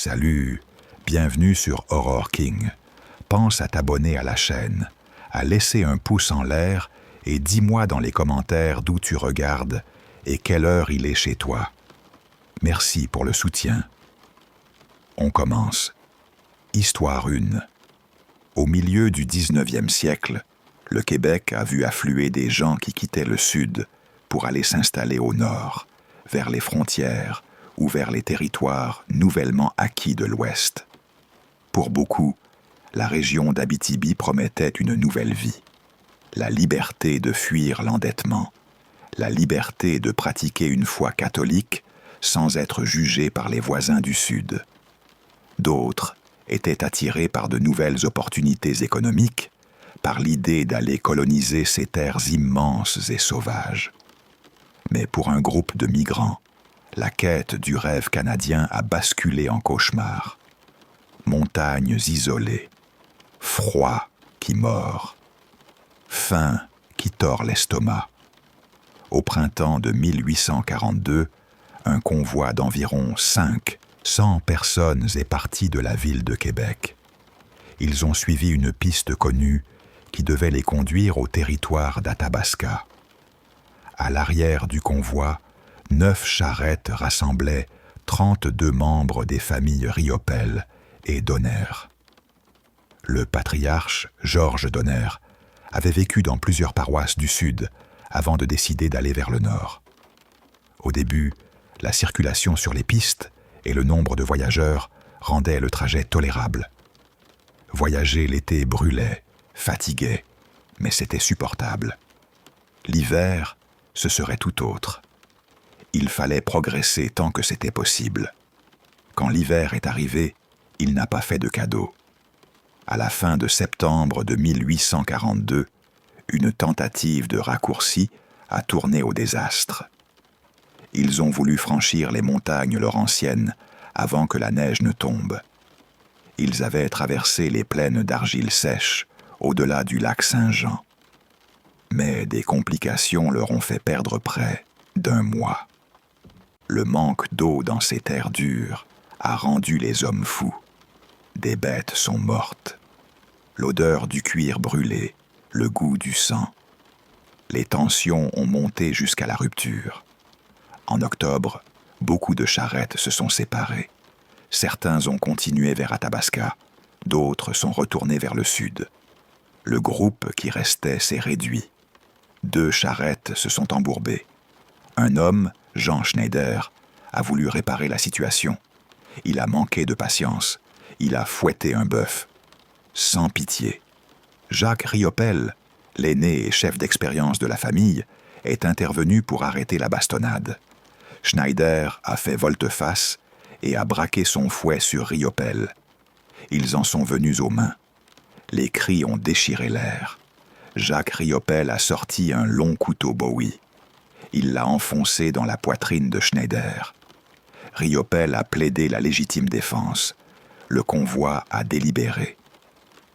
Salut, bienvenue sur Horror King. Pense à t'abonner à la chaîne, à laisser un pouce en l'air et dis-moi dans les commentaires d'où tu regardes et quelle heure il est chez toi. Merci pour le soutien. On commence. Histoire 1. Au milieu du 19e siècle, le Québec a vu affluer des gens qui quittaient le sud pour aller s'installer au nord, vers les frontières ou vers les territoires nouvellement acquis de l'ouest. Pour beaucoup, la région d'Abitibi promettait une nouvelle vie. La liberté de fuir l'endettement, la liberté de pratiquer une foi catholique sans être jugé par les voisins du sud. D'autres étaient attirés par de nouvelles opportunités économiques, par l'idée d'aller coloniser ces terres immenses et sauvages. Mais pour un groupe de migrants, la quête du rêve canadien a basculé en cauchemar. Montagnes isolées, froid qui mord, faim qui tord l'estomac. Au printemps de 1842, un convoi d'environ 500 personnes est parti de la ville de Québec. Ils ont suivi une piste connue qui devait les conduire au territoire d'Athabasca. À l'arrière du convoi, 9 charrettes rassemblaient 32 membres des familles Riopel et Donner. Le patriarche Georges Donner avait vécu dans plusieurs paroisses du sud avant de décider d'aller vers le nord. Au début, la circulation sur les pistes et le nombre de voyageurs rendaient le trajet tolérable. Voyager l'été brûlait, fatiguait, mais c'était supportable. L'hiver, ce serait tout autre. Il fallait progresser tant que c'était possible. Quand l'hiver est arrivé, il n'a pas fait de cadeau. À la fin de septembre de 1842, une tentative de raccourci a tourné au désastre. Ils ont voulu franchir les montagnes laurentiennes avant que la neige ne tombe. Ils avaient traversé les plaines d'argile sèche au-delà du lac Saint-Jean. Mais des complications leur ont fait perdre près d'1 mois. Le manque d'eau dans ces terres dures a rendu les hommes fous. Des bêtes sont mortes. L'odeur du cuir brûlé, le goût du sang. Les tensions ont monté jusqu'à la rupture. En octobre, beaucoup de charrettes se sont séparées. Certains ont continué vers Athabasca, d'autres sont retournés vers le sud. Le groupe qui restait s'est réduit. 2 charrettes se sont embourbées. Un homme, Jean Schneider, a voulu réparer la situation. Il a manqué de patience. Il a fouetté un bœuf. Sans pitié. Jacques Riopel, l'aîné et chef d'expérience de la famille, est intervenu pour arrêter la bastonnade. Schneider a fait volte-face et a braqué son fouet sur Riopel. Ils en sont venus aux mains. Les cris ont déchiré l'air. Jacques Riopel a sorti un long couteau Bowie. Il l'a enfoncé dans la poitrine de Schneider. Riopel a plaidé la légitime défense. Le convoi a délibéré.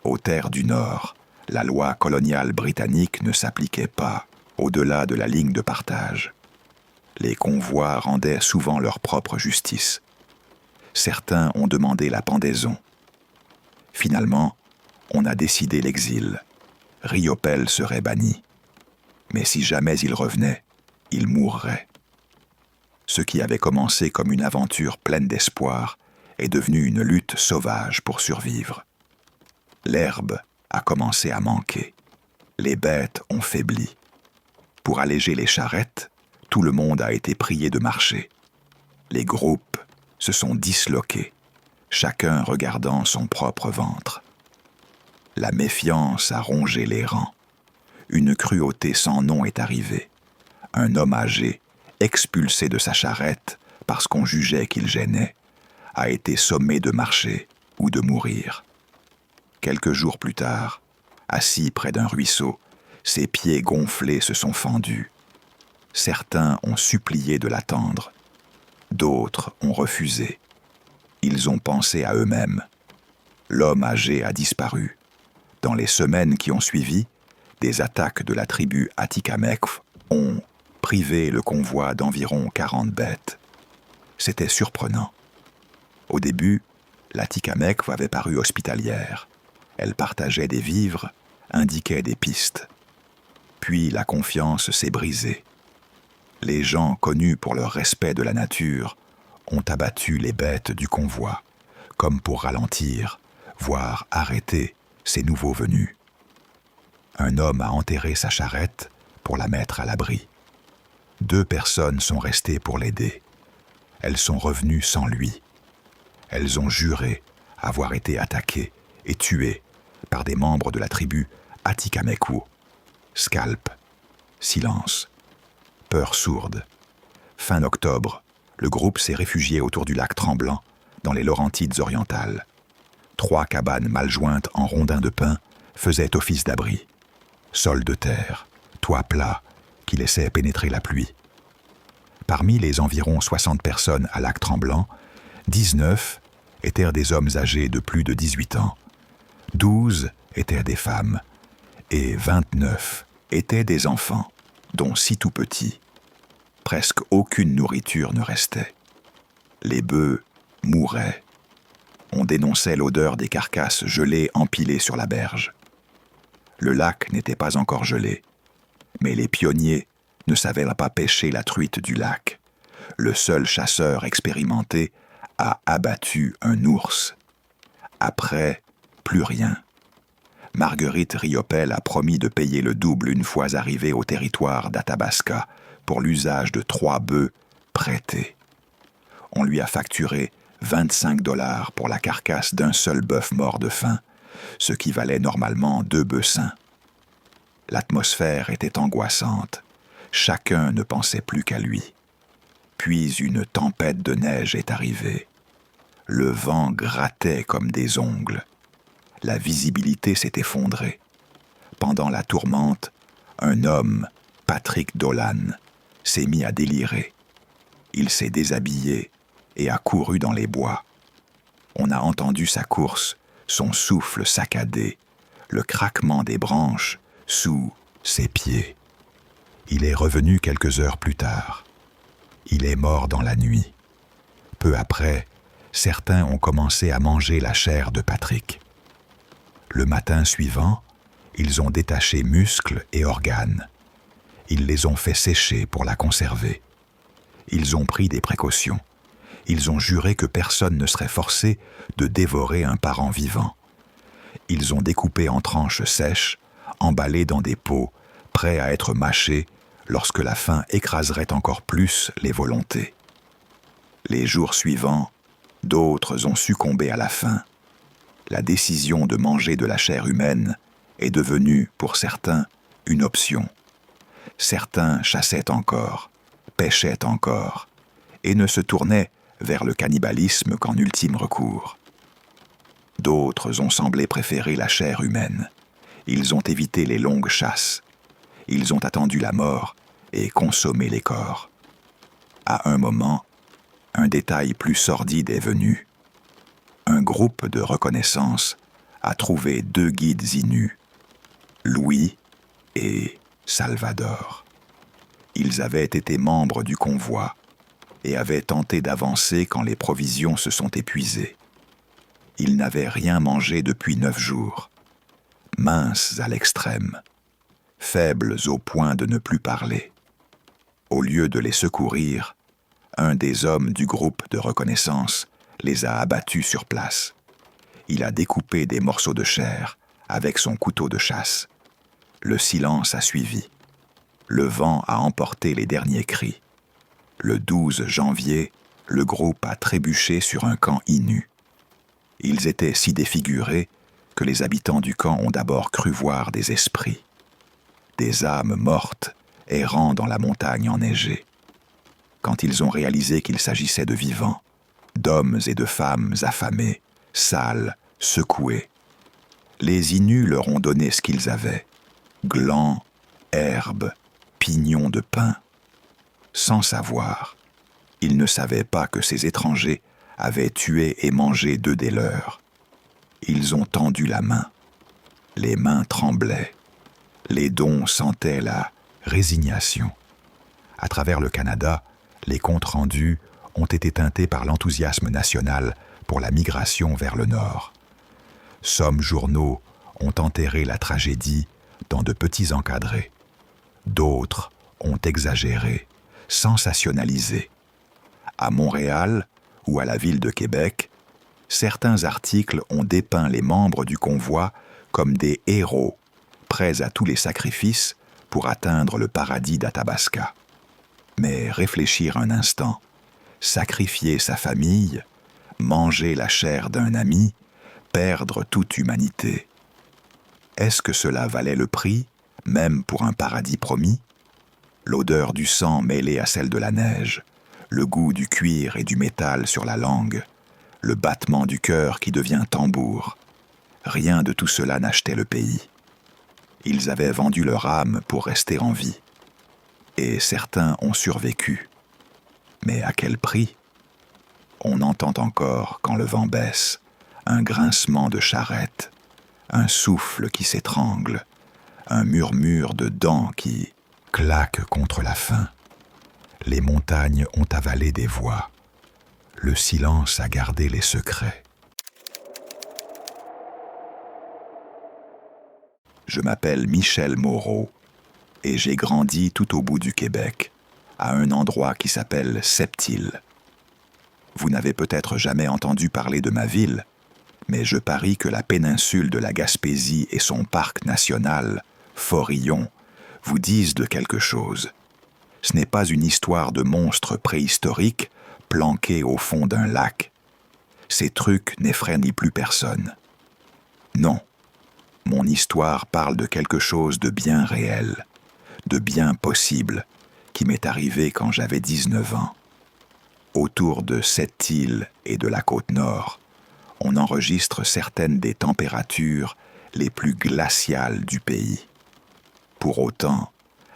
Aux terres du Nord, la loi coloniale britannique ne s'appliquait pas au-delà de la ligne de partage. Les convois rendaient souvent leur propre justice. Certains ont demandé la pendaison. Finalement, on a décidé l'exil. Riopel serait banni. Mais si jamais il revenait, il mourrait. Ce qui avait commencé comme une aventure pleine d'espoir est devenu une lutte sauvage pour survivre. L'herbe a commencé à manquer. Les bêtes ont faibli. Pour alléger les charrettes, tout le monde a été prié de marcher. Les groupes se sont disloqués, chacun regardant son propre ventre. La méfiance a rongé les rangs. Une cruauté sans nom est arrivée. Un homme âgé, expulsé de sa charrette parce qu'on jugeait qu'il gênait, a été sommé de marcher ou de mourir. Quelques jours plus tard, assis près d'un ruisseau, ses pieds gonflés se sont fendus. Certains ont supplié de l'attendre. D'autres ont refusé. Ils ont pensé à eux-mêmes. L'homme âgé a disparu. Dans les semaines qui ont suivi, des attaques de la tribu Atikamekw ont privé le convoi d'environ 40 bêtes. C'était surprenant. Au début, L'Atikamekw avait paru hospitalière. Elle partageait des vivres, indiquait des pistes. Puis la confiance s'est brisée. Les gens connus pour leur respect de la nature ont abattu les bêtes du convoi, comme pour ralentir, voire arrêter ces nouveaux venus. Un homme a enterré sa charrette pour la mettre à l'abri. 2 personnes sont restées pour l'aider. Elles sont revenues sans lui. Elles ont juré avoir été attaquées et tuées par des membres de la tribu Atikamekw. Scalp, silence, peur sourde. Fin octobre, le groupe s'est réfugié autour du lac Tremblant, dans les Laurentides orientales. 3 cabanes mal jointes en rondins de pin faisaient office d'abri. Sol de terre, toit plat, qui laissait pénétrer la pluie. Parmi les environ 60 personnes à lac Tremblant, 19 étaient des hommes âgés de plus de 18 ans, 12 étaient des femmes, et 29 étaient des enfants, dont 6 tout petits. Presque aucune nourriture ne restait. Les bœufs mouraient. On dénonçait l'odeur des carcasses gelées empilées sur la berge. Le lac n'était pas encore gelé, mais les pionniers ne savaient pas pêcher la truite du lac. Le seul chasseur expérimenté a abattu un ours. Après, plus rien. Marguerite Riopel a promis de payer le double une fois arrivée au territoire d'Athabasca pour l'usage de 3 bœufs prêtés. On lui a facturé 25 $ pour la carcasse d'un seul bœuf mort de faim, ce qui valait normalement 2 bœufs sains. L'atmosphère était angoissante. Chacun ne pensait plus qu'à lui. Puis une tempête de neige est arrivée. Le vent grattait comme des ongles. La visibilité s'est effondrée. Pendant la tourmente, un homme, Patrick Dolan, s'est mis à délirer. Il s'est déshabillé et a couru dans les bois. On a entendu sa course, son souffle saccadé, le craquement des branches sous ses pieds. Il est revenu quelques heures plus tard. Il est mort dans la nuit. Peu après, certains ont commencé à manger la chair de Patrick. Le matin suivant, ils ont détaché muscles et organes. Ils les ont fait sécher pour la conserver. Ils ont pris des précautions. Ils ont juré que personne ne serait forcé de dévorer un parent vivant. Ils ont découpé en tranches sèches, emballées dans des pots, prêts à être mâchés lorsque la faim écraserait encore plus les volontés. Les jours suivants, d'autres ont succombé à la faim. La décision de manger de la chair humaine est devenue, pour certains, une option. Certains chassaient encore, pêchaient encore, et ne se tournaient vers le cannibalisme qu'en ultime recours. D'autres ont semblé préférer la chair humaine. Ils ont évité les longues chasses. Ils ont attendu la mort et consommé les corps. À un moment, un détail plus sordide est venu. Un groupe de reconnaissance a trouvé 2 guides Innus, Louis et Salvador. Ils avaient été membres du convoi et avaient tenté d'avancer quand les provisions se sont épuisées. Ils n'avaient rien mangé depuis 9 jours, minces à l'extrême, faibles au point de ne plus parler. Au lieu de les secourir, un des hommes du groupe de reconnaissance les a abattus sur place. Il a découpé des morceaux de chair avec son couteau de chasse. Le silence a suivi. Le vent a emporté les derniers cris. Le 12 janvier, le groupe a trébuché sur un camp Innu. Ils étaient si défigurés que les habitants du camp ont d'abord cru voir des esprits, des âmes mortes errant dans la montagne enneigée. Quand ils ont réalisé qu'il s'agissait de vivants, d'hommes et de femmes affamés, sales, secoués, les Innus leur ont donné ce qu'ils avaient, glands, herbes, pignons de pin. Sans savoir, ils ne savaient pas que ces étrangers avaient tué et mangé 2 des leurs. Ils ont tendu la main. Les mains tremblaient. Les dons sentaient la résignation. À travers le Canada, les comptes rendus ont été teintés par l'enthousiasme national pour la migration vers le nord. Some journaux ont enterré la tragédie dans de petits encadrés. D'autres ont exagéré, sensationnalisé. À Montréal ou à la ville de Québec, certains articles ont dépeint les membres du convoi comme des héros, prêts à tous les sacrifices pour atteindre le paradis d'Athabasca. Mais réfléchir un instant, sacrifier sa famille, manger la chair d'un ami, perdre toute humanité. Est-ce que cela valait le prix, même pour un paradis promis? L'odeur du sang mêlée à celle de la neige, le goût du cuir et du métal sur la langue, le battement du cœur qui devient tambour. Rien de tout cela n'achetait le pays. Ils avaient vendu leur âme pour rester en vie. Et certains ont survécu. Mais à quel prix? On entend encore, quand le vent baisse, un grincement de charrette, un souffle qui s'étrangle, un murmure de dents qui claquent contre la faim. Les montagnes ont avalé des voix. Le silence a gardé les secrets. Je m'appelle Michel Moreau et j'ai grandi tout au bout du Québec, à un endroit qui s'appelle Sept-Îles. Vous n'avez peut-être jamais entendu parler de ma ville, mais je parie que la péninsule de la Gaspésie et son parc national, Forillon, vous disent de quelque chose. Ce n'est pas une histoire de monstres préhistoriques planqués au fond d'un lac. Ces trucs n'effraient ni plus personne. Non, mon histoire parle de quelque chose de bien réel, de bien possible, qui m'est arrivé quand j'avais 19 ans. Autour de Sept-Îles et de la côte nord, on enregistre certaines des températures les plus glaciales du pays. Pour autant,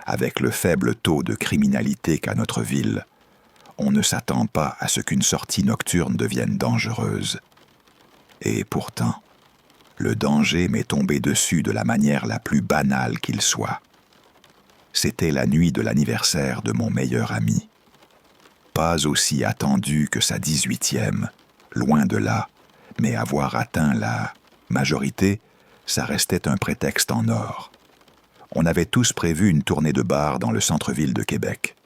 avec le faible taux de criminalité qu'a notre ville, on ne s'attend pas à ce qu'une sortie nocturne devienne dangereuse. Et pourtant, le danger m'est tombé dessus de la manière la plus banale qu'il soit. C'était la nuit de l'anniversaire de mon meilleur ami. Pas aussi attendu que sa 18e, loin de là, mais avoir atteint la majorité, ça restait un prétexte en or. On avait tous prévu une tournée de bars dans le centre-ville de Québec.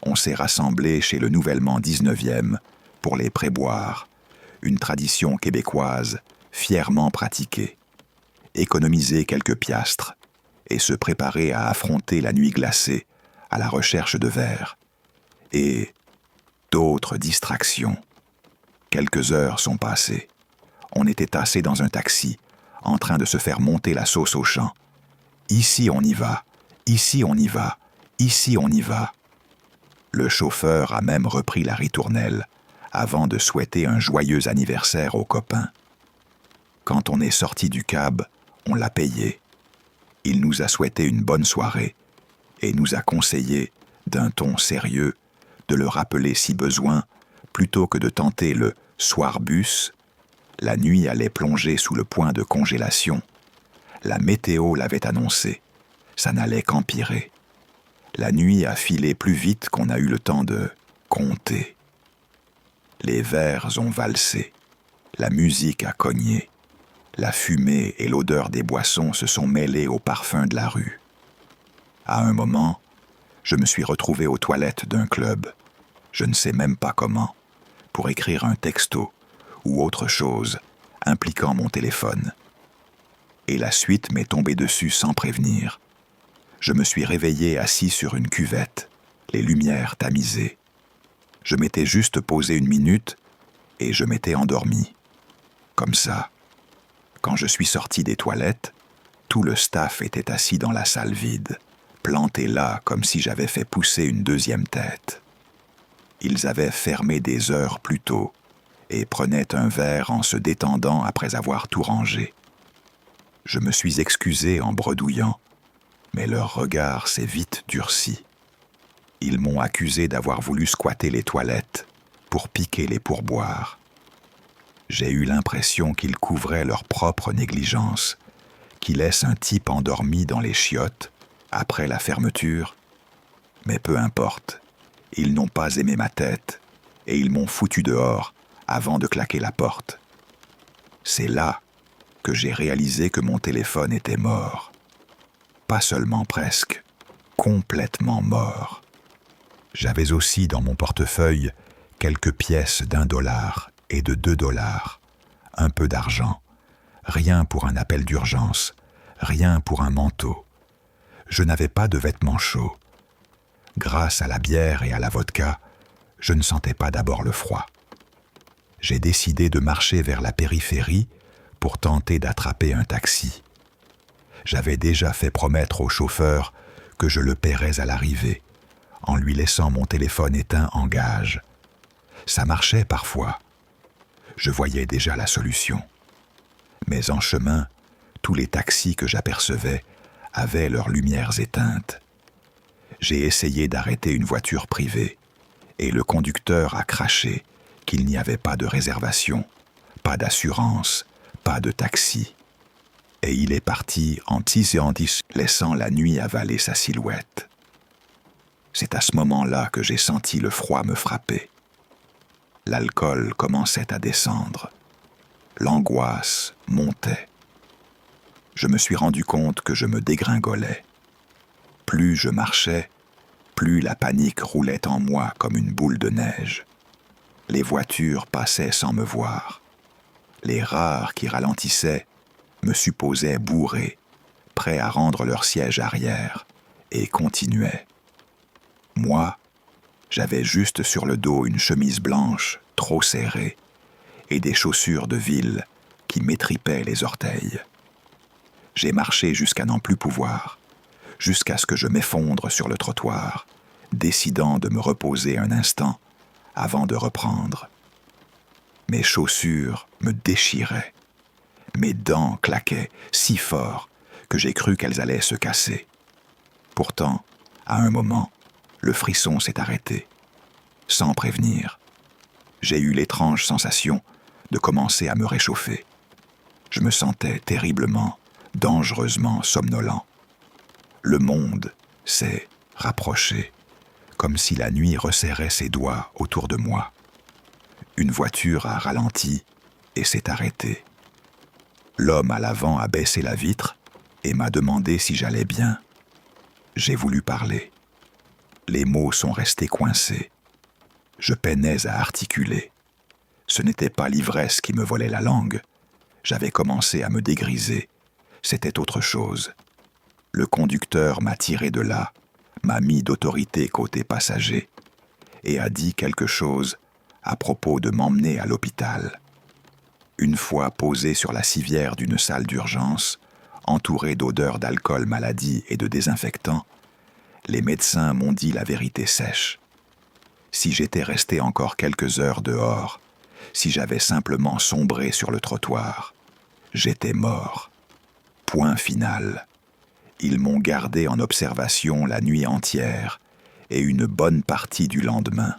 On s'est rassemblés chez le nouvellement 19e pour les préboires, une tradition québécoise fièrement pratiquée. Économiser quelques piastres et se préparer à affronter la nuit glacée à la recherche de verres. Et d'autres distractions. Quelques heures sont passées. On était tassés dans un taxi, en train de se faire monter la sauce au champ. Ici on y va, ici on y va, ici on y va. Le chauffeur a même repris la ritournelle, avant de souhaiter un joyeux anniversaire aux copains. Quand on est sorti du cab, on l'a payé. Il nous a souhaité une bonne soirée et nous a conseillé, d'un ton sérieux, de le rappeler si besoin, plutôt que de tenter le soir-bus. La nuit allait plonger sous le point de congélation. La météo l'avait annoncé. Ça n'allait qu'empirer. La nuit a filé plus vite qu'on a eu le temps de compter. Les verres ont valsé. La musique a cogné. La fumée et l'odeur des boissons se sont mêlées au parfum de la rue. À un moment, je me suis retrouvé aux toilettes d'un club, je ne sais même pas comment, pour écrire un texto ou autre chose impliquant mon téléphone. Et la suite m'est tombée dessus sans prévenir. Je me suis réveillé assis sur une cuvette, les lumières tamisées. Je m'étais juste posé 1 minute et je m'étais endormi. Comme ça. Quand je suis sorti des toilettes, tout le staff était assis dans la salle vide, planté là comme si j'avais fait pousser une 2e tête. Ils avaient fermé des heures plus tôt et prenaient un verre en se détendant après avoir tout rangé. Je me suis excusé en bredouillant, mais leur regard s'est vite durci. Ils m'ont accusé d'avoir voulu squatter les toilettes pour piquer les pourboires. J'ai eu l'impression qu'ils couvraient leur propre négligence, qui laisse un type endormi dans les chiottes après la fermeture. Mais peu importe, ils n'ont pas aimé ma tête et ils m'ont foutu dehors avant de claquer la porte. C'est là que j'ai réalisé que mon téléphone était mort. Pas seulement presque, complètement mort. J'avais aussi dans mon portefeuille quelques pièces d'$1 et de $2, un peu d'argent, rien pour un appel d'urgence, rien pour un manteau. Je n'avais pas de vêtements chauds. Grâce à la bière et à la vodka, je ne sentais pas d'abord le froid. J'ai décidé de marcher vers la périphérie pour tenter d'attraper un taxi. J'avais déjà fait promettre au chauffeur que je le paierais à l'arrivée, en lui laissant mon téléphone éteint en gage. Ça marchait parfois. Je voyais déjà la solution. Mais en chemin, tous les taxis que j'apercevais avaient leurs lumières éteintes. J'ai essayé d'arrêter une voiture privée, et le conducteur a craché qu'il n'y avait pas de réservation, pas d'assurance, pas de taxi. Et il est parti en tissant, laissant la nuit avaler sa silhouette. C'est à ce moment-là que j'ai senti le froid me frapper. L'alcool commençait à descendre. L'angoisse montait. Je me suis rendu compte que je me dégringolais. Plus je marchais, plus la panique roulait en moi comme une boule de neige. Les voitures passaient sans me voir. Les rares qui ralentissaient me supposaient bourré, prêt à rendre leur siège arrière, et continuaient. Moi, j'avais juste sur le dos une chemise blanche, trop serrée, et des chaussures de ville qui m'étripaient les orteils. J'ai marché jusqu'à n'en plus pouvoir, jusqu'à ce que je m'effondre sur le trottoir, décidant de me reposer un instant avant de reprendre. Mes chaussures me déchiraient. Mes dents claquaient si fort que j'ai cru qu'elles allaient se casser. Pourtant, à un moment, le frisson s'est arrêté. Sans prévenir, j'ai eu l'étrange sensation de commencer à me réchauffer. Je me sentais terriblement, dangereusement somnolent. Le monde s'est rapproché, comme si la nuit resserrait ses doigts autour de moi. Une voiture a ralenti et s'est arrêtée. L'homme à l'avant a baissé la vitre et m'a demandé si j'allais bien. J'ai voulu parler. Les mots sont restés coincés. Je peinais à articuler. Ce n'était pas l'ivresse qui me volait la langue. J'avais commencé à me dégriser. C'était autre chose. Le conducteur m'a tiré de là, m'a mis d'autorité côté passager et a dit quelque chose à propos de m'emmener à l'hôpital. Une fois posé sur la civière d'une salle d'urgence, entouré d'odeurs d'alcool maladie et de désinfectants, les médecins m'ont dit la vérité sèche. Si j'étais resté encore quelques heures dehors, si j'avais simplement sombré sur le trottoir, j'étais mort. Point final. Ils m'ont gardé en observation la nuit entière et une bonne partie du lendemain.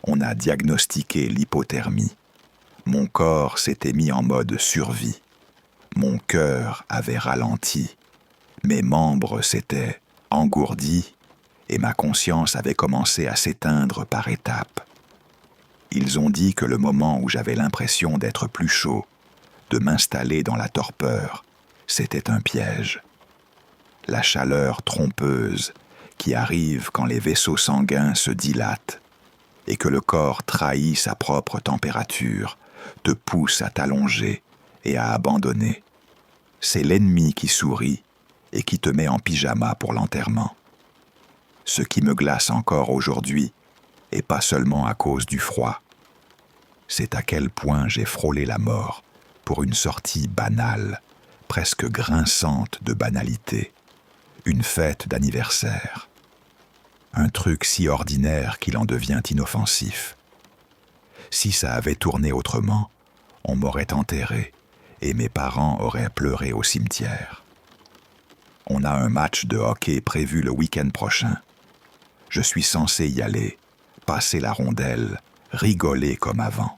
On a diagnostiqué l'hypothermie. Mon corps s'était mis en mode survie. Mon cœur avait ralenti. Mes membres s'étaient engourdis et ma conscience avait commencé à s'éteindre par étapes. Ils ont dit que le moment où j'avais l'impression d'être plus chaud, de m'installer dans la torpeur, c'était un piège. La chaleur trompeuse qui arrive quand les vaisseaux sanguins se dilatent et que le corps trahit sa propre température, te pousse à t'allonger et à abandonner. C'est l'ennemi qui sourit et qui te met en pyjama pour l'enterrement. Ce qui me glace encore aujourd'hui, et pas seulement à cause du froid, c'est à quel point j'ai frôlé la mort pour une sortie banale, presque grinçante de banalité, une fête d'anniversaire. Un truc si ordinaire qu'il en devient inoffensif. Si ça avait tourné autrement, on m'aurait enterré et mes parents auraient pleuré au cimetière. On a un match de hockey prévu le week-end prochain. Je suis censé y aller, passer la rondelle, rigoler comme avant.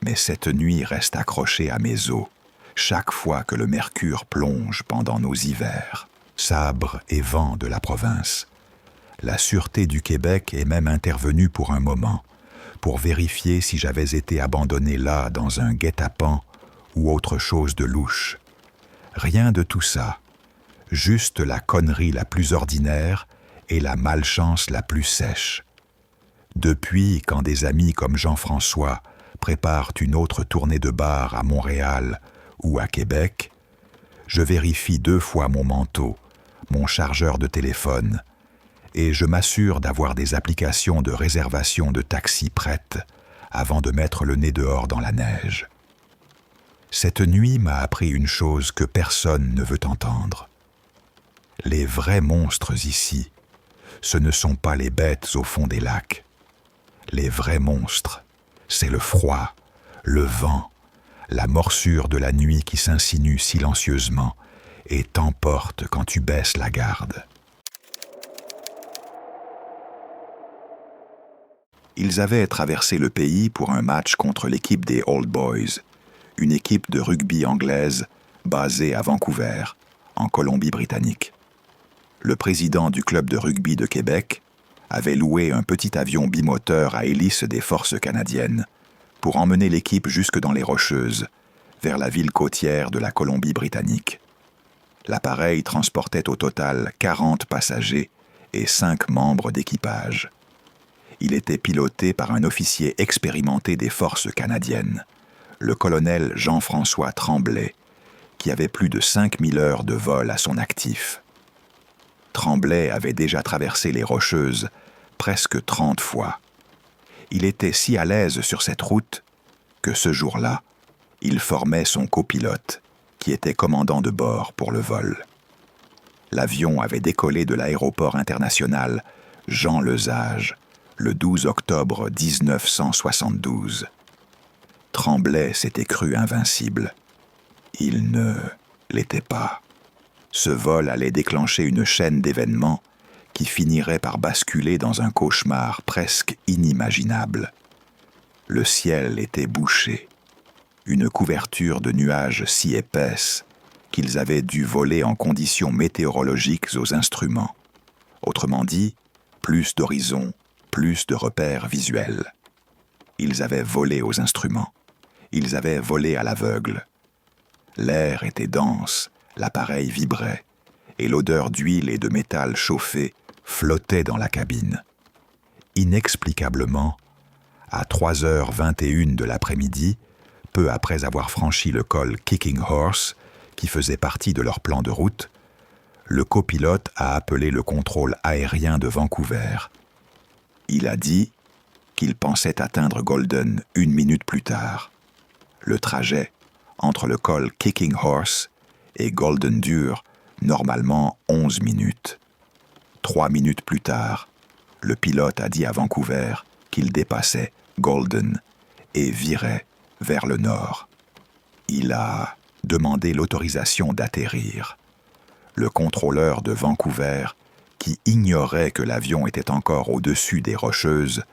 Mais cette nuit reste accrochée à mes os, chaque fois que le mercure plonge pendant nos hivers. Sabres et vents de la province. La Sûreté du Québec est même intervenue pour un moment, pour vérifier si j'avais été abandonné là dans un guet-apens ou autre chose de louche. Rien de tout ça, juste la connerie la plus ordinaire et la malchance la plus sèche. Depuis, quand des amis comme Jean-François préparent une autre tournée de bar à Montréal ou à Québec, je vérifie 2 fois mon manteau, mon chargeur de téléphone, et je m'assure d'avoir des applications de réservation de taxi prêtes avant de mettre le nez dehors dans la neige. Cette nuit m'a appris une chose que personne ne veut entendre. Les vrais monstres ici, ce ne sont pas les bêtes au fond des lacs. Les vrais monstres, c'est le froid, le vent, la morsure de la nuit qui s'insinue silencieusement et t'emporte quand tu baisses la garde. Ils avaient traversé le pays pour un match contre l'équipe des Old Boys, une équipe de rugby anglaise basée à Vancouver, en Colombie-Britannique. Le président du club de rugby de Québec avait loué un petit avion bimoteur à hélice des forces canadiennes pour emmener l'équipe jusque dans les Rocheuses, vers la ville côtière de la Colombie-Britannique. L'appareil transportait au total 40 passagers et 5 membres d'équipage. Il était piloté par un officier expérimenté des forces canadiennes, le colonel Jean-François Tremblay, qui avait plus de 5000 heures de vol à son actif. Tremblay avait déjà traversé les Rocheuses presque 30 fois. Il était si à l'aise sur cette route que ce jour-là, il formait son copilote, qui était commandant de bord pour le vol. L'avion avait décollé de l'aéroport international Jean-Lesage le 12 octobre 1972. Tremblay s'était cru invincible. Il ne l'était pas. Ce vol allait déclencher une chaîne d'événements qui finirait par basculer dans un cauchemar presque inimaginable. Le ciel était bouché, une couverture de nuages si épaisse qu'ils avaient dû voler en conditions météorologiques aux instruments. Autrement dit, plus d'horizons, plus de repères visuels. Ils avaient volé aux instruments. Ils avaient volé à l'aveugle. L'air était dense, l'appareil vibrait, et l'odeur d'huile et de métal chauffé flottait dans la cabine. Inexplicablement, à 3h21 de l'après-midi, peu après avoir franchi le col Kicking Horse, qui faisait partie de leur plan de route, le copilote a appelé le contrôle aérien de Vancouver. Il a dit qu'il pensait atteindre Golden 1 minute plus tard. Le trajet entre le col Kicking Horse et Golden dure normalement 11 minutes. 3 minutes plus tard, le pilote a dit à Vancouver qu'il dépassait Golden et virait vers le nord. Il a demandé l'autorisation d'atterrir. Le contrôleur de Vancouver, qui ignorait que l'avion était encore au-dessus des Rocheuses,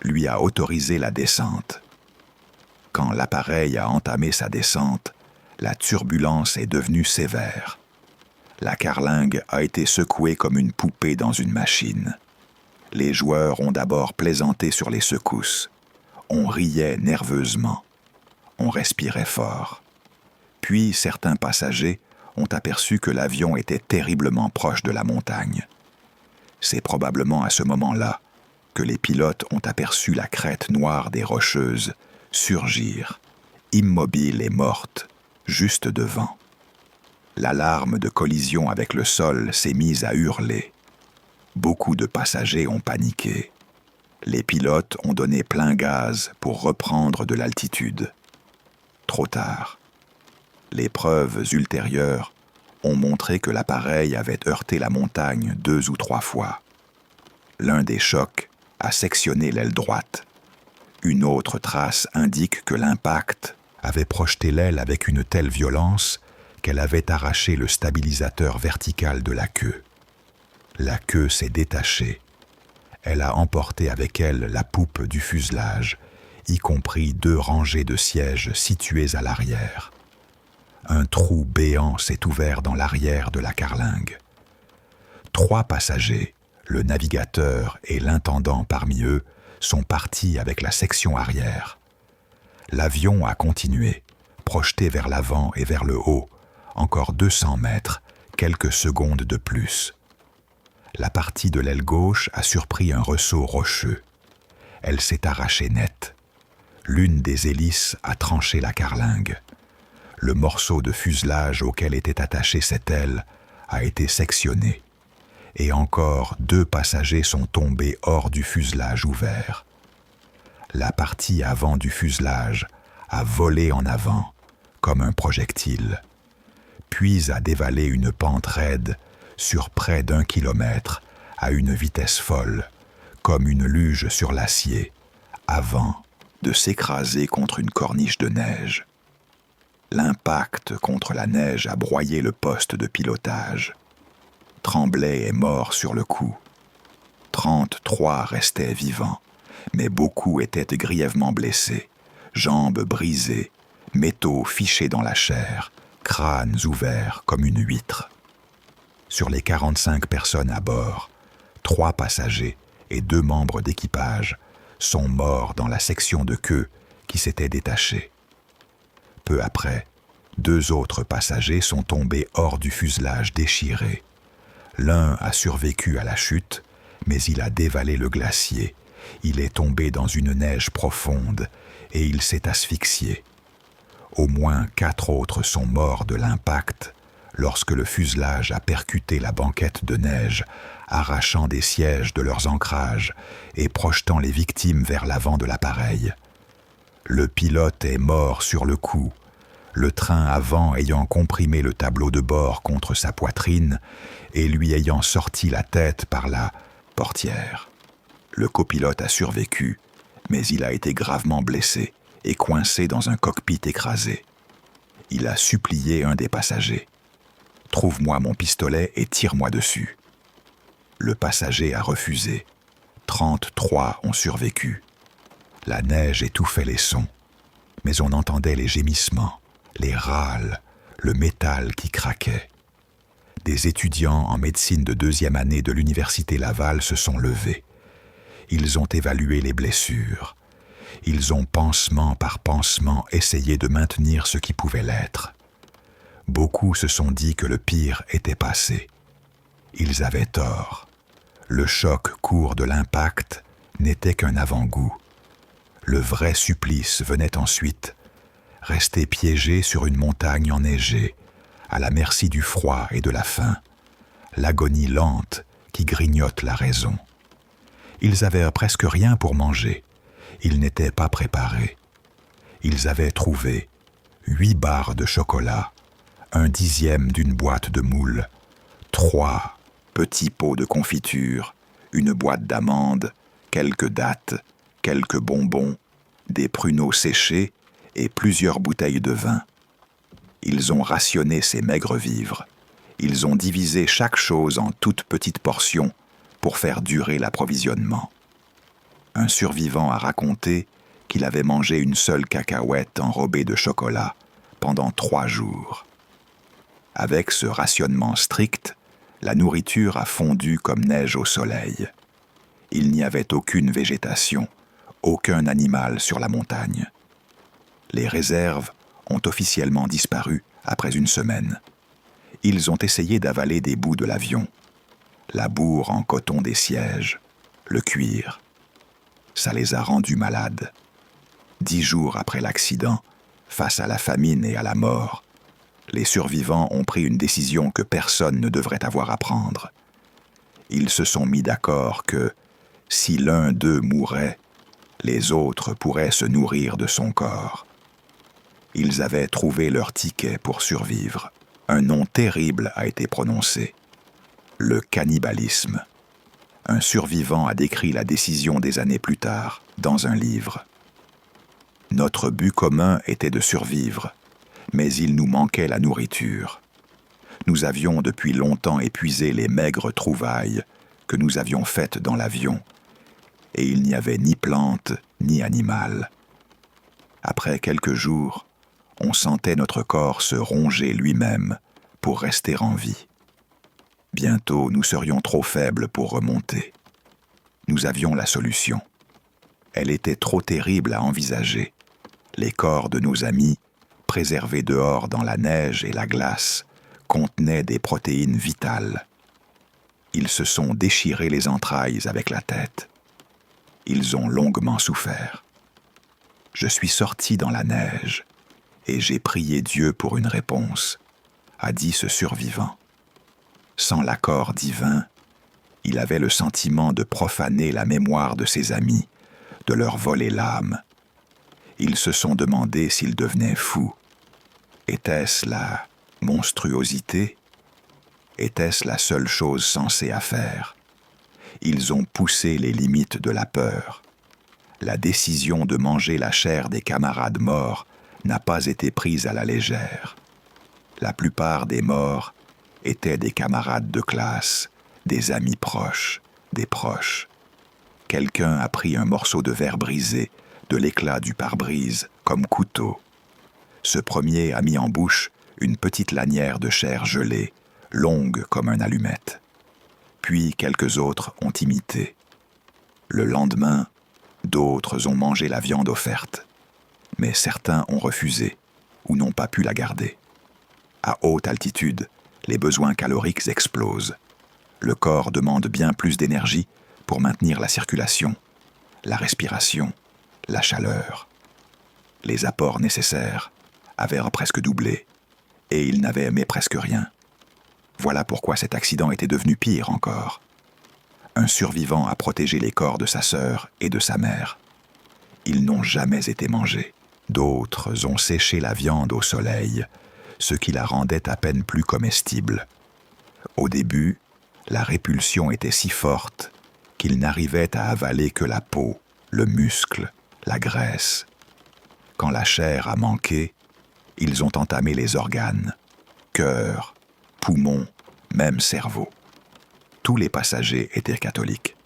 lui a autorisé la descente. Quand l'appareil a entamé sa descente, la turbulence est devenue sévère. La carlingue a été secouée comme une poupée dans une machine. Les joueurs ont d'abord plaisanté sur les secousses. On riait nerveusement. On respirait fort. Puis certains passagers ont aperçu que l'avion était terriblement proche de la montagne. C'est probablement à ce moment-là que les pilotes ont aperçu la crête noire des Rocheuses surgir, immobile et morte, juste devant. L'alarme de collision avec le sol s'est mise à hurler. Beaucoup de passagers ont paniqué. Les pilotes ont donné plein gaz pour reprendre de l'altitude. Trop tard. Les preuves ultérieures ont montré que l'appareil avait heurté la montagne 2 ou 3 fois. L'un des chocs a sectionné l'aile droite. Une autre trace indique que l'impact avait projeté l'aile avec une telle violence qu'elle avait arraché le stabilisateur vertical de la queue. La queue s'est détachée. Elle a emporté avec elle la poupe du fuselage, y compris 2 rangées de sièges situées à l'arrière. Un trou béant s'est ouvert dans l'arrière de la carlingue. 3 passagers, le navigateur et l'intendant parmi eux, sont partis avec la section arrière. L'avion a continué, projeté vers l'avant et vers le haut, encore 200 mètres, quelques secondes de plus. La partie de l'aile gauche a surpris un ressaut rocheux. Elle s'est arrachée net. L'une des hélices a tranché la carlingue. Le morceau de fuselage auquel était attachée cette aile a été sectionné. Et encore 2 passagers sont tombés hors du fuselage ouvert. La partie avant du fuselage a volé en avant, comme un projectile, puis a dévalé une pente raide sur près d'1 kilomètre à une vitesse folle, comme une luge sur l'acier, avant de s'écraser contre une corniche de neige. L'impact contre la neige a broyé le poste de pilotage. Tremblay est mort sur le coup. 33 restaient vivants, mais beaucoup étaient grièvement blessés, jambes brisées, métaux fichés dans la chair, crânes ouverts comme une huître. Sur les 45 personnes à bord, 3 passagers et 2 membres d'équipage sont morts dans la section de queue qui s'était détachée. Peu après, 2 autres passagers sont tombés hors du fuselage déchiré. L'un a survécu à la chute, mais il a dévalé le glacier. Il est tombé dans une neige profonde et il s'est asphyxié. Au moins 4 autres sont morts de l'impact lorsque le fuselage a percuté la banquette de neige, arrachant des sièges de leurs ancrages et projetant les victimes vers l'avant de l'appareil. Le pilote est mort sur le coup, le train avant ayant comprimé le tableau de bord contre sa poitrine et lui ayant sorti la tête par la portière. Le copilote a survécu, mais il a été gravement blessé et coincé dans un cockpit écrasé. Il a supplié un des passagers. « Trouve-moi mon pistolet et tire-moi dessus. » Le passager a refusé. 33 ont survécu. La neige étouffait les sons, mais on entendait les gémissements, les râles, le métal qui craquait. Des étudiants en médecine de 2e année de l'Université Laval se sont levés. Ils ont évalué les blessures. Ils ont pansement par pansement essayé de maintenir ce qui pouvait l'être. Beaucoup se sont dit que le pire était passé. Ils avaient tort. Le choc court de l'impact n'était qu'un avant-goût. Le vrai supplice venait ensuite, rester piégé sur une montagne enneigée, à la merci du froid et de la faim, l'agonie lente qui grignote la raison. Ils avaient presque rien pour manger. Ils n'étaient pas préparés. Ils avaient trouvé 8 barres de chocolat, 1/10 d'une boîte de moules, 3 petits pots de confiture, une boîte d'amandes, quelques dattes, quelques bonbons, des pruneaux séchés et plusieurs bouteilles de vin. Ils ont rationné ces maigres vivres. Ils ont divisé chaque chose en toutes petites portions pour faire durer l'approvisionnement. Un survivant a raconté qu'il avait mangé une seule cacahuète enrobée de chocolat pendant 3 jours. Avec ce rationnement strict, la nourriture a fondu comme neige au soleil. Il n'y avait aucune végétation, aucun animal sur la montagne. Les réserves ont officiellement disparu après une semaine. Ils ont essayé d'avaler des bouts de l'avion, la bourre en coton des sièges, le cuir. Ça les a rendus malades. 10 jours après l'accident, face à la famine et à la mort, les survivants ont pris une décision que personne ne devrait avoir à prendre. Ils se sont mis d'accord que, si l'un d'eux mourait, les autres pourraient se nourrir de son corps. Ils avaient trouvé leur ticket pour survivre. Un nom terrible a été prononcé. Le cannibalisme. Un survivant a décrit la décision des années plus tard, dans un livre. Notre but commun était de survivre, mais il nous manquait la nourriture. Nous avions depuis longtemps épuisé les maigres trouvailles que nous avions faites dans l'avion, et il n'y avait ni plantes ni animal. Après quelques jours, on sentait notre corps se ronger lui-même pour rester en vie. Bientôt, nous serions trop faibles pour remonter. Nous avions la solution. Elle était trop terrible à envisager. Les corps de nos amis, préservés dehors dans la neige et la glace, contenaient des protéines vitales. Ils se sont déchirés les entrailles avec la tête. Ils ont longuement souffert. Je suis sorti dans la neige et j'ai prié Dieu pour une réponse, a dit ce survivant. Sans l'accord divin, il avait le sentiment de profaner la mémoire de ses amis, de leur voler l'âme. Ils se sont demandé s'ils devenaient fous. Était-ce la monstruosité? Était-ce la seule chose sensée à faire? Ils ont poussé les limites de la peur. La décision de manger la chair des camarades morts n'a pas été prise à la légère. La plupart des morts étaient des camarades de classe, des amis proches, des proches. Quelqu'un a pris un morceau de verre brisé, de l'éclat du pare-brise, comme couteau. Ce premier a mis en bouche une petite lanière de chair gelée, longue comme un allumette. Puis quelques autres ont imité. Le lendemain, d'autres ont mangé la viande offerte, mais certains ont refusé ou n'ont pas pu la garder. À haute altitude, les besoins caloriques explosent. Le corps demande bien plus d'énergie pour maintenir la circulation, la respiration, la chaleur. Les apports nécessaires avaient presque doublé, et il n'avait aimé presque rien. Voilà pourquoi cet accident était devenu pire encore. Un survivant a protégé les corps de sa sœur et de sa mère. Ils n'ont jamais été mangés. D'autres ont séché la viande au soleil, ce qui la rendait à peine plus comestible. Au début, la répulsion était si forte qu'ils n'arrivaient à avaler que la peau, le muscle, la graisse. Quand la chair a manqué, ils ont entamé les organes, cœur, poumons, même cerveau. Tous les passagers étaient catholiques.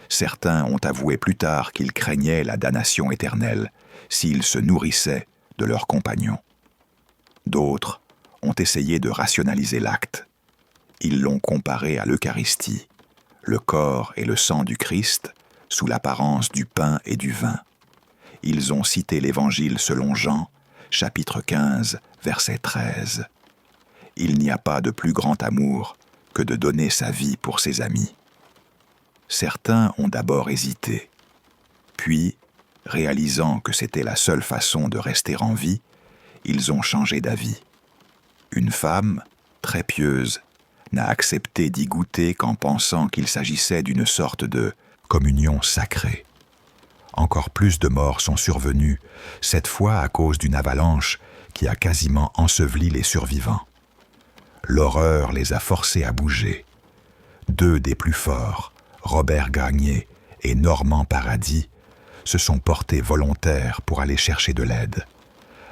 Certains ont avoué plus tard qu'ils craignaient la damnation éternelle s'ils se nourrissaient de leurs compagnons. D'autres ont essayé de rationaliser l'acte. Ils l'ont comparé à l'Eucharistie, le corps et le sang du Christ sous l'apparence du pain et du vin. Ils ont cité l'Évangile selon Jean, chapitre 15, verset 13. Il n'y a pas de plus grand amour que de donner sa vie pour ses amis. Certains ont d'abord hésité, puis, réalisant que c'était la seule façon de rester en vie, ils ont changé d'avis. Une femme, très pieuse, n'a accepté d'y goûter qu'en pensant qu'il s'agissait d'une sorte de communion sacrée. Encore plus de morts sont survenus, cette fois à cause d'une avalanche qui a quasiment enseveli les survivants. L'horreur les a forcés à bouger. 2 des plus forts, Robert Gagné et Normand Paradis, se sont portés volontaires pour aller chercher de l'aide.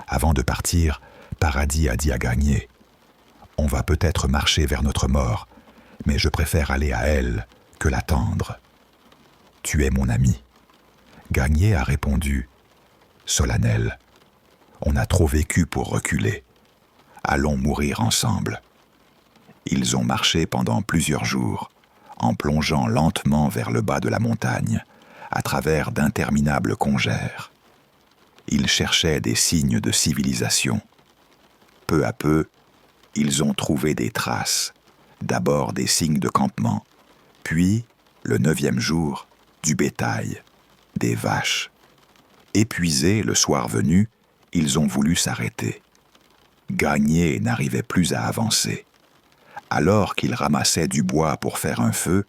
Avant de partir, Paradis a dit à Gagné « On va peut-être marcher vers notre mort, mais je préfère aller à elle que l'attendre. Tu es mon ami. » Gagné a répondu « Solennel, on a trop vécu pour reculer. Allons mourir ensemble. » Ils ont marché pendant plusieurs jours, en plongeant lentement vers le bas de la montagne, à travers d'interminables congères. Ils cherchaient des signes de civilisation. Peu à peu, ils ont trouvé des traces, d'abord des signes de campement, puis, le 9e jour, du bétail, des vaches. Épuisés le soir venu, ils ont voulu s'arrêter. Gagné n'arrivait plus à avancer. Alors qu'il ramassait du bois pour faire un feu,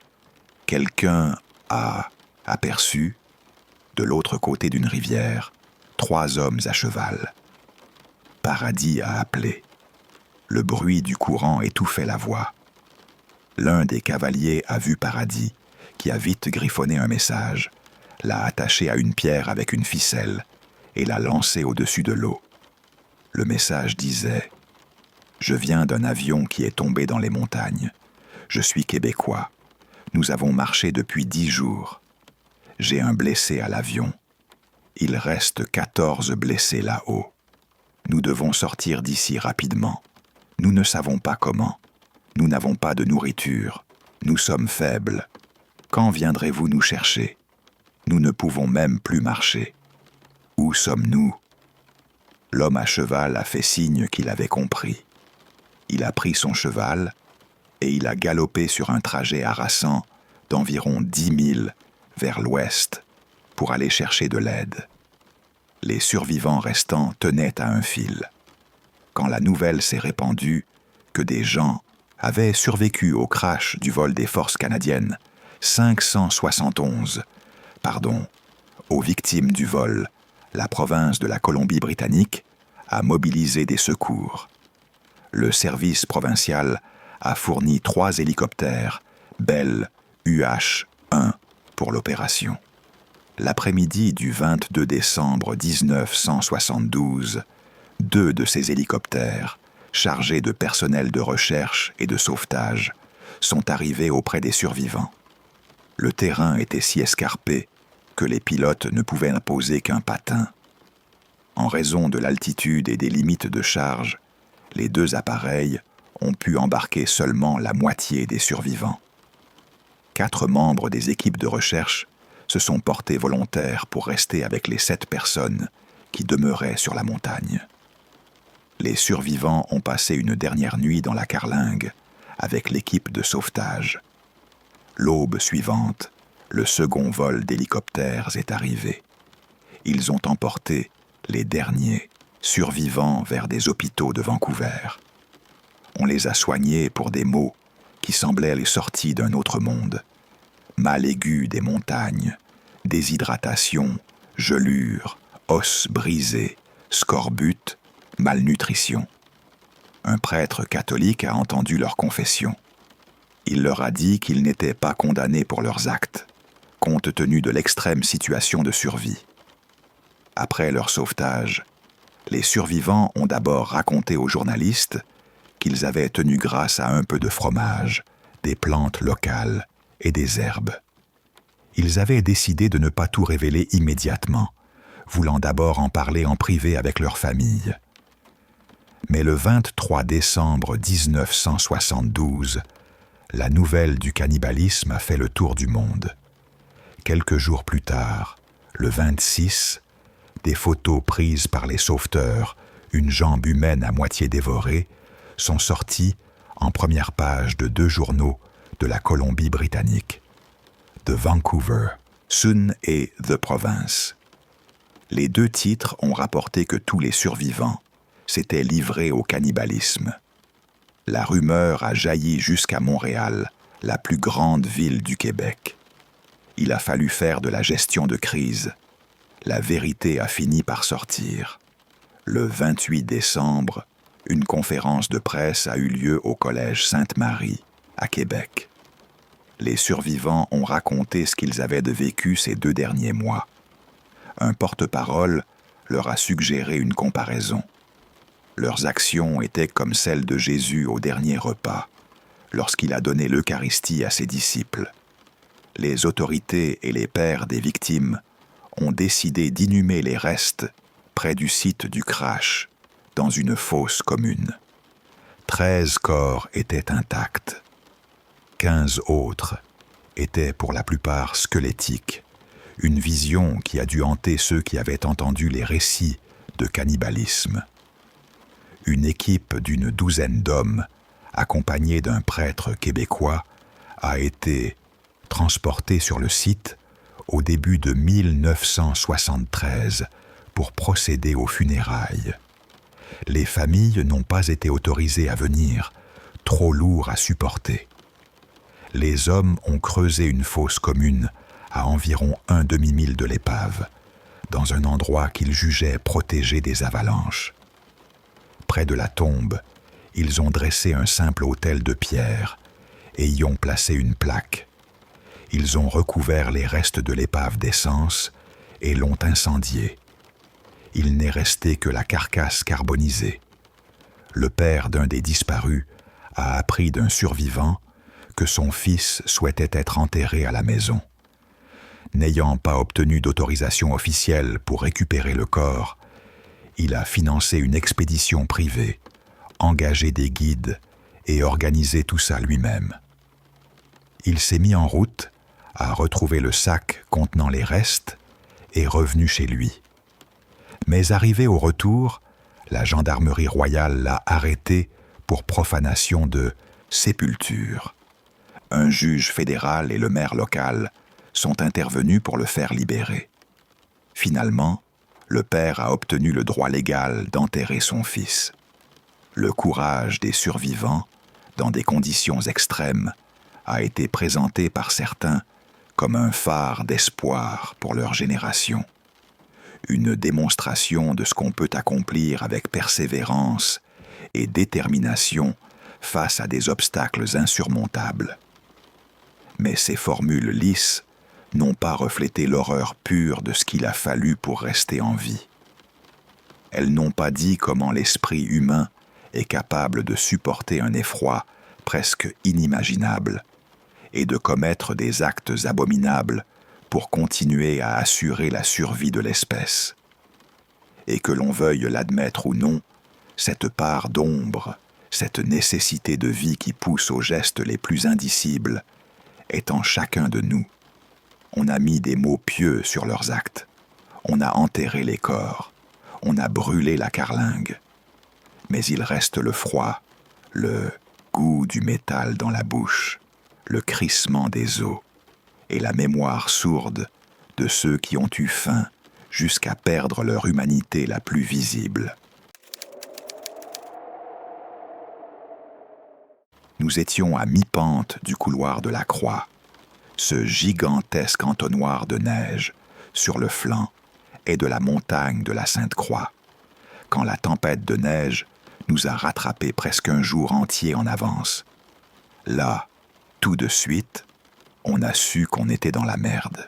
quelqu'un a aperçu, de l'autre côté d'une rivière, 3 hommes à cheval. Paradis a appelé. Le bruit du courant étouffait la voix. L'un des cavaliers a vu Paradis, qui a vite griffonné un message, l'a attaché à une pierre avec une ficelle et l'a lancé au-dessus de l'eau. Le message disait « Je viens d'un avion qui est tombé dans les montagnes. Je suis québécois. Nous avons marché depuis 10 jours. J'ai un blessé à l'avion. Il reste 14 blessés là-haut. Nous devons sortir d'ici rapidement. Nous ne savons pas comment. Nous n'avons pas de nourriture. Nous sommes faibles. Quand viendrez-vous nous chercher ? Nous ne pouvons même plus marcher. Où sommes-nous ? L'homme à cheval a fait signe qu'il avait compris. Il a pris son cheval et il a galopé sur un trajet harassant d'environ 10 000 vers l'ouest pour aller chercher de l'aide. Les survivants restants tenaient à un fil. Quand la nouvelle s'est répandue que des gens avaient survécu au crash du vol des forces canadiennes, 571, aux victimes du vol, la province de la Colombie-Britannique a mobilisé des secours. Le service provincial a fourni 3 hélicoptères Bell UH-1 pour l'opération. L'après-midi du 22 décembre 1972, 2 de ces hélicoptères, chargés de personnel de recherche et de sauvetage, sont arrivés auprès des survivants. Le terrain était si escarpé que les pilotes ne pouvaient imposer qu'un patin. En raison de l'altitude et des limites de charge, les 2 appareils ont pu embarquer seulement la moitié des survivants. 4 membres des équipes de recherche se sont portés volontaires pour rester avec les 7 personnes qui demeuraient sur la montagne. Les survivants ont passé une dernière nuit dans la carlingue avec l'équipe de sauvetage. L'aube suivante, le second vol d'hélicoptères est arrivé. Ils ont emporté les derniers survivants vers des hôpitaux de Vancouver. On les a soignés pour des maux qui semblaient les sorties d'un autre monde. Mal aigu des montagnes, déshydratation, gelure, os brisés, scorbut, malnutrition. Un prêtre catholique a entendu leur confession. Il leur a dit qu'ils n'étaient pas condamnés pour leurs actes, compte tenu de l'extrême situation de survie. Après leur sauvetage, les survivants ont d'abord raconté aux journalistes qu'ils avaient tenu grâce à un peu de fromage, des plantes locales et des herbes. Ils avaient décidé de ne pas tout révéler immédiatement, voulant d'abord en parler en privé avec leur famille. Mais le 23 décembre 1972, la nouvelle du cannibalisme a fait le tour du monde. Quelques jours plus tard, le 26, des photos prises par les sauveteurs, une jambe humaine à moitié dévorée, sont sorties en première page de 2 journaux de la Colombie-Britannique, The Vancouver, Sun et The Province. Les 2 titres ont rapporté que tous les survivants s'étaient livrés au cannibalisme. La rumeur a jailli jusqu'à Montréal, la plus grande ville du Québec. Il a fallu faire de la gestion de crise. La vérité a fini par sortir. Le 28 décembre, une conférence de presse a eu lieu au Collège Sainte-Marie, à Québec. Les survivants ont raconté ce qu'ils avaient de vécu ces 2 derniers mois. Un porte-parole leur a suggéré une comparaison. Leurs actions étaient comme celles de Jésus au dernier repas, lorsqu'il a donné l'Eucharistie à ses disciples. Les autorités et les pères des victimes ont décidé d'inhumer les restes près du site du crash, dans une fosse commune. 13 corps étaient intacts. 15 autres étaient pour la plupart squelettiques, une vision qui a dû hanter ceux qui avaient entendu les récits de cannibalisme. Une équipe d'une 12aine d'hommes, accompagnée d'un prêtre québécois, a été transportée sur le site au début de 1973 pour procéder aux funérailles. Les familles n'ont pas été autorisées à venir, trop lourd à supporter. Les hommes ont creusé une fosse commune à environ un demi-mille de l'épave, dans un endroit qu'ils jugeaient protégé des avalanches. Près de la tombe, ils ont dressé un simple autel de pierre et y ont placé une plaque. Ils ont recouvert les restes de l'épave d'essence et l'ont incendiée. Il n'est resté que la carcasse carbonisée. Le père d'un des disparus a appris d'un survivant que son fils souhaitait être enterré à la maison. N'ayant pas obtenu d'autorisation officielle pour récupérer le corps, il a financé une expédition privée, engagé des guides et organisé tout ça lui-même. Il s'est mis en route a retrouvé le sac contenant les restes et revenu chez lui. Mais arrivé au retour, la gendarmerie royale l'a arrêté pour profanation de sépulture. Un juge fédéral et le maire local sont intervenus pour le faire libérer. Finalement, le père a obtenu le droit légal d'enterrer son fils. Le courage des survivants, dans des conditions extrêmes, a été présenté par certains comme un phare d'espoir pour leur génération. Une démonstration de ce qu'on peut accomplir avec persévérance et détermination face à des obstacles insurmontables. Mais ces formules lisses n'ont pas reflété l'horreur pure de ce qu'il a fallu pour rester en vie. Elles n'ont pas dit comment l'esprit humain est capable de supporter un effroi presque inimaginable et de commettre des actes abominables pour continuer à assurer la survie de l'espèce. Et que l'on veuille l'admettre ou non, cette part d'ombre, cette nécessité de vie qui pousse aux gestes les plus indicibles, est en chacun de nous. On a mis des mots pieux sur leurs actes. On a enterré les corps. On a brûlé la carlingue. Mais il reste le froid, le goût du métal dans la bouche, le crissement des os et la mémoire sourde de ceux qui ont eu faim jusqu'à perdre leur humanité la plus visible. Nous étions à mi-pente du couloir de la Croix, ce gigantesque entonnoir de neige sur le flanc et de la montagne de la Sainte-Croix, quand la tempête de neige nous a rattrapés presque un jour entier en avance. Là, tout de suite, on a su qu'on était dans la merde.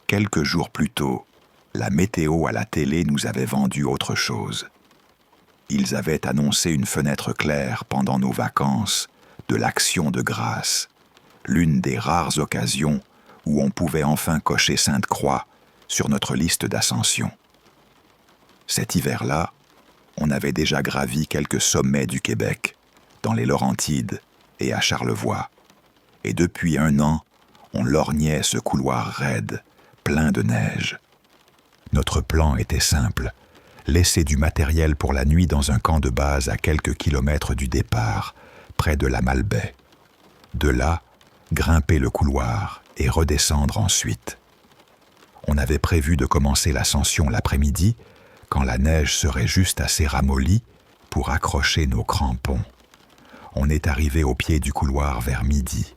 Quelques jours plus tôt, la météo à la télé nous avait vendu autre chose. Ils avaient annoncé une fenêtre claire pendant nos vacances de l'Action de grâce, l'une des rares occasions où on pouvait enfin cocher Sainte-Croix sur notre liste d'ascension. Cet hiver-là, on avait déjà gravi quelques sommets du Québec, dans les Laurentides et à Charlevoix. Et depuis 1 an, on lorgnait ce couloir raide, plein de neige. Notre plan était simple, laisser du matériel pour la nuit dans un camp de base à quelques kilomètres du départ, près de la Malbaie. De là, grimper le couloir et redescendre ensuite. On avait prévu de commencer l'ascension l'après-midi, quand la neige serait juste assez ramollie pour accrocher nos crampons. On est arrivé au pied du couloir vers midi.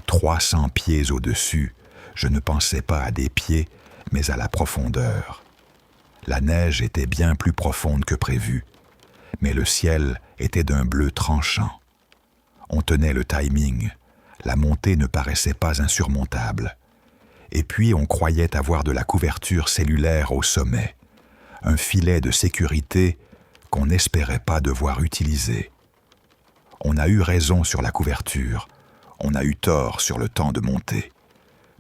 300 pieds au-dessus, je ne pensais pas à des pieds, mais à la profondeur. La neige était bien plus profonde que prévu, mais le ciel était d'un bleu tranchant. On tenait le timing, la montée ne paraissait pas insurmontable. Et puis on croyait avoir de la couverture cellulaire au sommet, un filet de sécurité qu'on n'espérait pas devoir utiliser. On a eu raison sur la couverture, on a eu tort sur le temps de monter.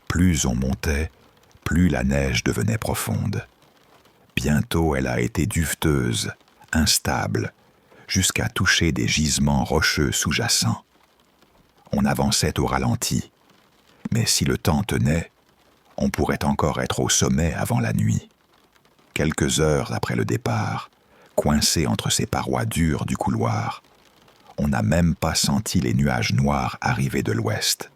Plus on montait, plus la neige devenait profonde. Bientôt elle a été duveteuse, instable, jusqu'à toucher des gisements rocheux sous-jacents. On avançait au ralenti, mais si le temps tenait, on pourrait encore être au sommet avant la nuit. Quelques heures après le départ, coincés entre ces parois dures du couloir, on n'a même pas senti les nuages noirs arriver de l'ouest.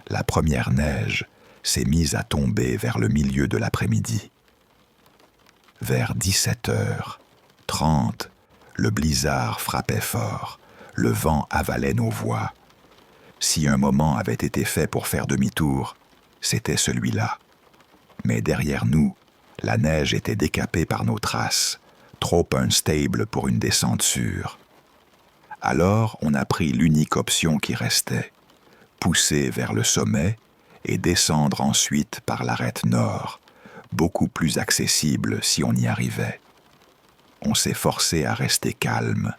La première neige s'est mise à tomber vers le milieu de l'après-midi. Vers 17h30, le blizzard frappait fort, le vent avalait nos voix. Si un moment avait été fait pour faire demi-tour, c'était celui-là. Mais derrière nous, la neige était décapée par nos traces, trop unstable pour une descente sûre. Alors, on a pris l'unique option qui restait, pousser vers le sommet et descendre ensuite par l'arête nord, beaucoup plus accessible si on y arrivait. On s'est forcé à rester calme,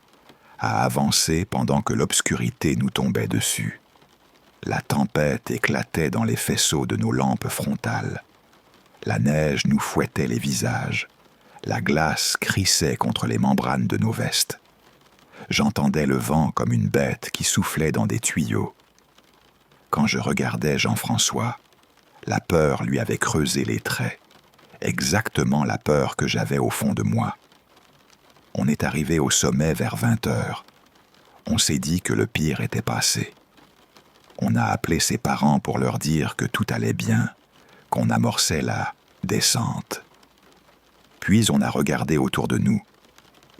à avancer pendant que l'obscurité nous tombait dessus. La tempête éclatait dans les faisceaux de nos lampes frontales. La neige nous fouettait les visages. La glace crissait contre les membranes de nos vestes. J'entendais le vent comme une bête qui soufflait dans des tuyaux. Quand je regardais Jean-François, la peur lui avait creusé les traits, exactement la peur que j'avais au fond de moi. On est arrivé au sommet vers 20 heures. On s'est dit que le pire était passé. On a appelé ses parents pour leur dire que tout allait bien, qu'on amorçait la descente. Puis on a regardé autour de nous.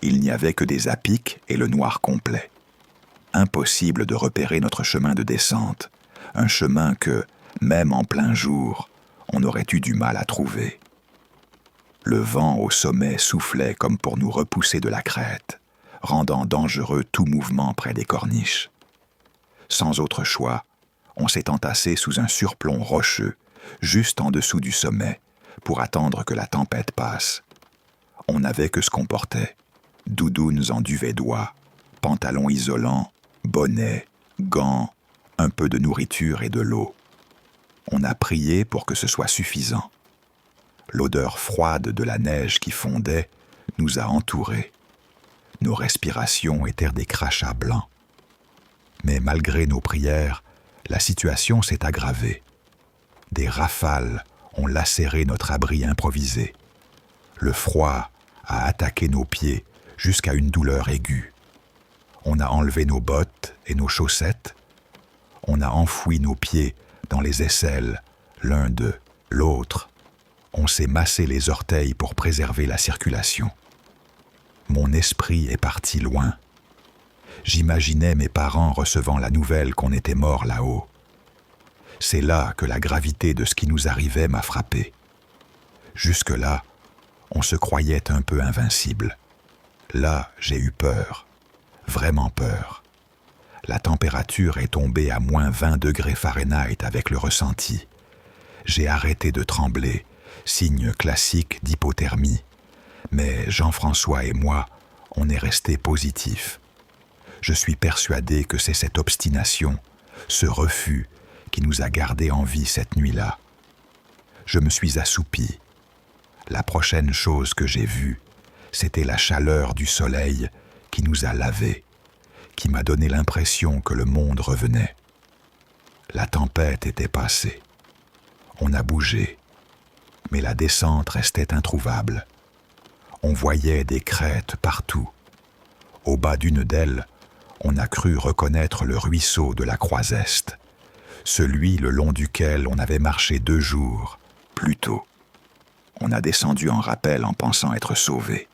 Il n'y avait que des apics et le noir complet. Impossible de repérer notre chemin de descente, un chemin que, même en plein jour, on aurait eu du mal à trouver. Le vent au sommet soufflait comme pour nous repousser de la crête, rendant dangereux tout mouvement près des corniches. Sans autre choix, on s'est entassé sous un surplomb rocheux, juste en dessous du sommet, pour attendre que la tempête passe. On n'avait que ce qu'on portait, doudounes en duvet d'oie, pantalons isolants, bonnet, gants, un peu de nourriture et de l'eau. On a prié pour que ce soit suffisant. L'odeur froide de la neige qui fondait nous a entourés. Nos respirations étaient des crachats blancs. Mais malgré nos prières, la situation s'est aggravée. Des rafales ont lacéré notre abri improvisé. Le froid a attaqué nos pieds jusqu'à une douleur aiguë. On a enlevé nos bottes et nos chaussettes. On a enfoui nos pieds dans les aisselles, l'un de l'autre. On s'est massé les orteils pour préserver la circulation. Mon esprit est parti loin. J'imaginais mes parents recevant la nouvelle qu'on était morts là-haut. C'est là que la gravité de ce qui nous arrivait m'a frappé. Jusque-là, on se croyait un peu invincible. Là, j'ai eu peur, vraiment peur. La température est tombée à moins 20 degrés Fahrenheit avec le ressenti. J'ai arrêté de trembler, signe classique d'hypothermie. Mais Jean-François et moi, on est restés positifs. Je suis persuadé que c'est cette obstination, ce refus, qui nous a gardés en vie cette nuit-là. Je me suis assoupi. La prochaine chose que j'ai vue, c'était la chaleur du soleil qui nous a lavés, qui m'a donné l'impression que le monde revenait. La tempête était passée. On a bougé, mais la descente restait introuvable. On voyait des crêtes partout. Au bas d'une d'elles, on a cru reconnaître le ruisseau de la Croiseste, celui le long duquel on avait marché 2 jours, plus tôt. On a descendu en rappel en pensant être sauvés.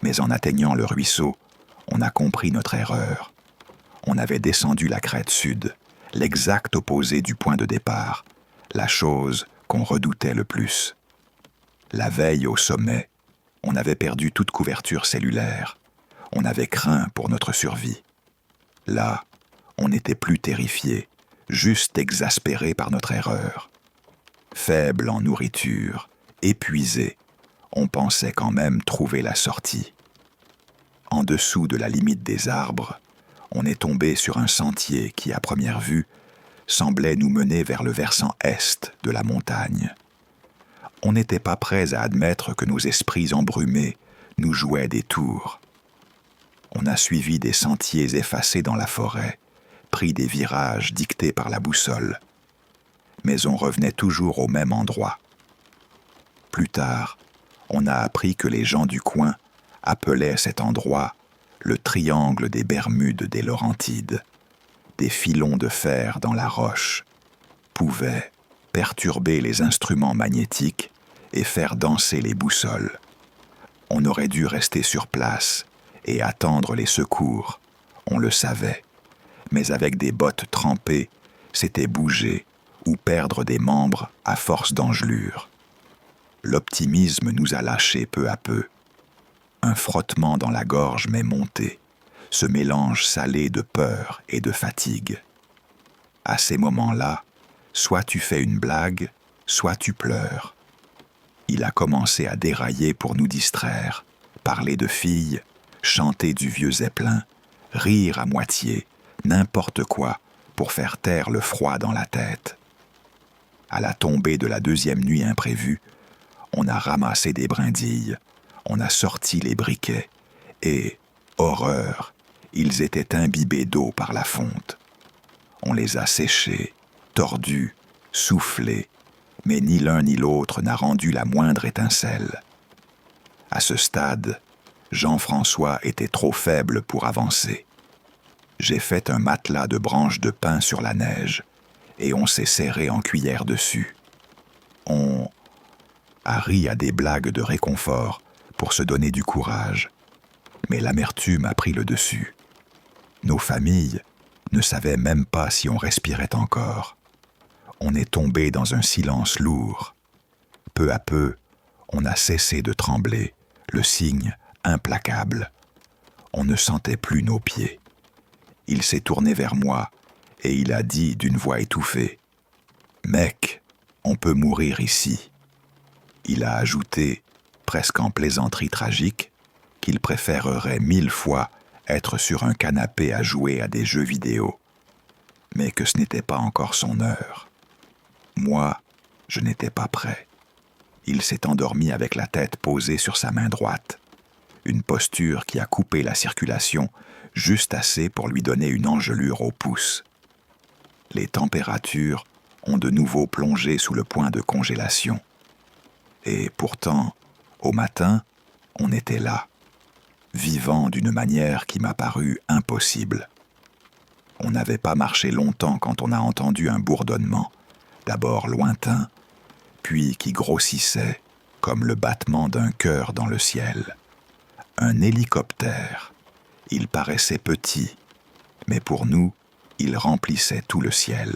Mais en atteignant le ruisseau, on a compris notre erreur. On avait descendu la crête sud, l'exact opposé du point de départ, la chose qu'on redoutait le plus. La veille au sommet, on avait perdu toute couverture cellulaire. On avait craint pour notre survie. Là, on n'était plus terrifiés, juste exaspérés par notre erreur. Faibles en nourriture, épuisés, on pensait quand même trouver la sortie. En dessous de la limite des arbres, on est tombé sur un sentier qui, à première vue, semblait nous mener vers le versant est de la montagne. On n'était pas prêts à admettre que nos esprits embrumés nous jouaient des tours. On a suivi des sentiers effacés dans la forêt, pris des virages dictés par la boussole. Mais on revenait toujours au même endroit. Plus tard, on a appris que les gens du coin appelaient cet endroit le triangle des Bermudes des Laurentides. Des filons de fer dans la roche pouvaient perturber les instruments magnétiques et faire danser les boussoles. On aurait dû rester sur place et attendre les secours, on le savait. Mais avec des bottes trempées, c'était bouger ou perdre des membres à force d'engelure. L'optimisme nous a lâchés peu à peu. Un frottement dans la gorge m'est monté, ce mélange salé de peur et de fatigue. À ces moments-là, soit tu fais une blague, soit tu pleures. Il a commencé à dérailler pour nous distraire, parler de filles, chanter du vieux Zeppelin, rire à moitié, n'importe quoi pour faire taire le froid dans la tête. À la tombée de la 2e nuit imprévue, on a ramassé des brindilles, on a sorti les briquets et, horreur, ils étaient imbibés d'eau par la fonte. On les a séchés, tordu, soufflé, mais ni l'un ni l'autre n'a rendu la moindre étincelle. À ce stade, Jean-François était trop faible pour avancer. J'ai fait un matelas de branches de pin sur la neige, et on s'est serré en cuillère dessus. On a ri à des blagues de réconfort pour se donner du courage, mais l'amertume a pris le dessus. Nos familles ne savaient même pas si on respirait encore. On est tombé dans un silence lourd. Peu à peu, on a cessé de trembler, le signe implacable. On ne sentait plus nos pieds. Il s'est tourné vers moi et il a dit d'une voix étouffée « Mec, on peut mourir ici. » Il a ajouté, presque en plaisanterie tragique, qu'il préférerait 1000 fois être sur un canapé à jouer à des jeux vidéo, mais que ce n'était pas encore son heure. Moi, je n'étais pas prêt. Il s'est endormi avec la tête posée sur sa main droite, une posture qui a coupé la circulation juste assez pour lui donner une engelure au pouce. Les températures ont de nouveau plongé sous le point de congélation. Et pourtant, au matin, on était là, vivant d'une manière qui m'a paru impossible. On n'avait pas marché longtemps quand on a entendu un bourdonnement, d'abord lointain, puis qui grossissait comme le battement d'un cœur dans le ciel. Un hélicoptère. Il paraissait petit, mais pour nous, il remplissait tout le ciel.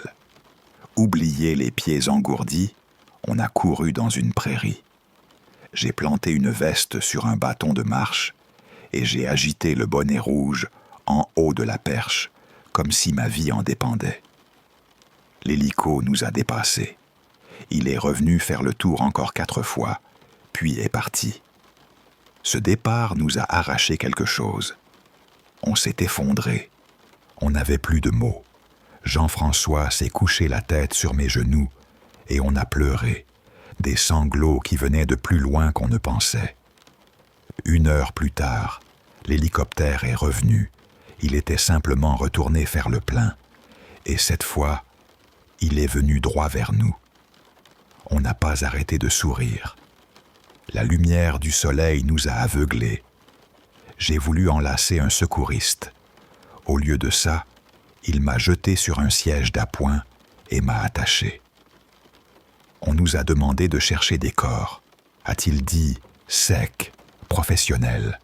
Oubliés les pieds engourdis, on a couru dans une prairie. J'ai planté une veste sur un bâton de marche et j'ai agité le bonnet rouge en haut de la perche, comme si ma vie en dépendait. L'hélico nous a dépassés. Il est revenu faire le tour encore 4 fois, puis est parti. Ce départ nous a arraché quelque chose. On s'est effondré. On n'avait plus de mots. Jean-François s'est couché la tête sur mes genoux et on a pleuré, des sanglots qui venaient de plus loin qu'on ne pensait. 1 heure plus tard, l'hélicoptère est revenu. Il était simplement retourné faire le plein. Et cette fois, il est venu droit vers nous. On n'a pas arrêté de sourire. La lumière du soleil nous a aveuglés. J'ai voulu enlacer un secouriste. Au lieu de ça, il m'a jeté sur un siège d'appoint et m'a attaché. On nous a demandé de chercher des corps, a-t-il dit, sec, professionnel.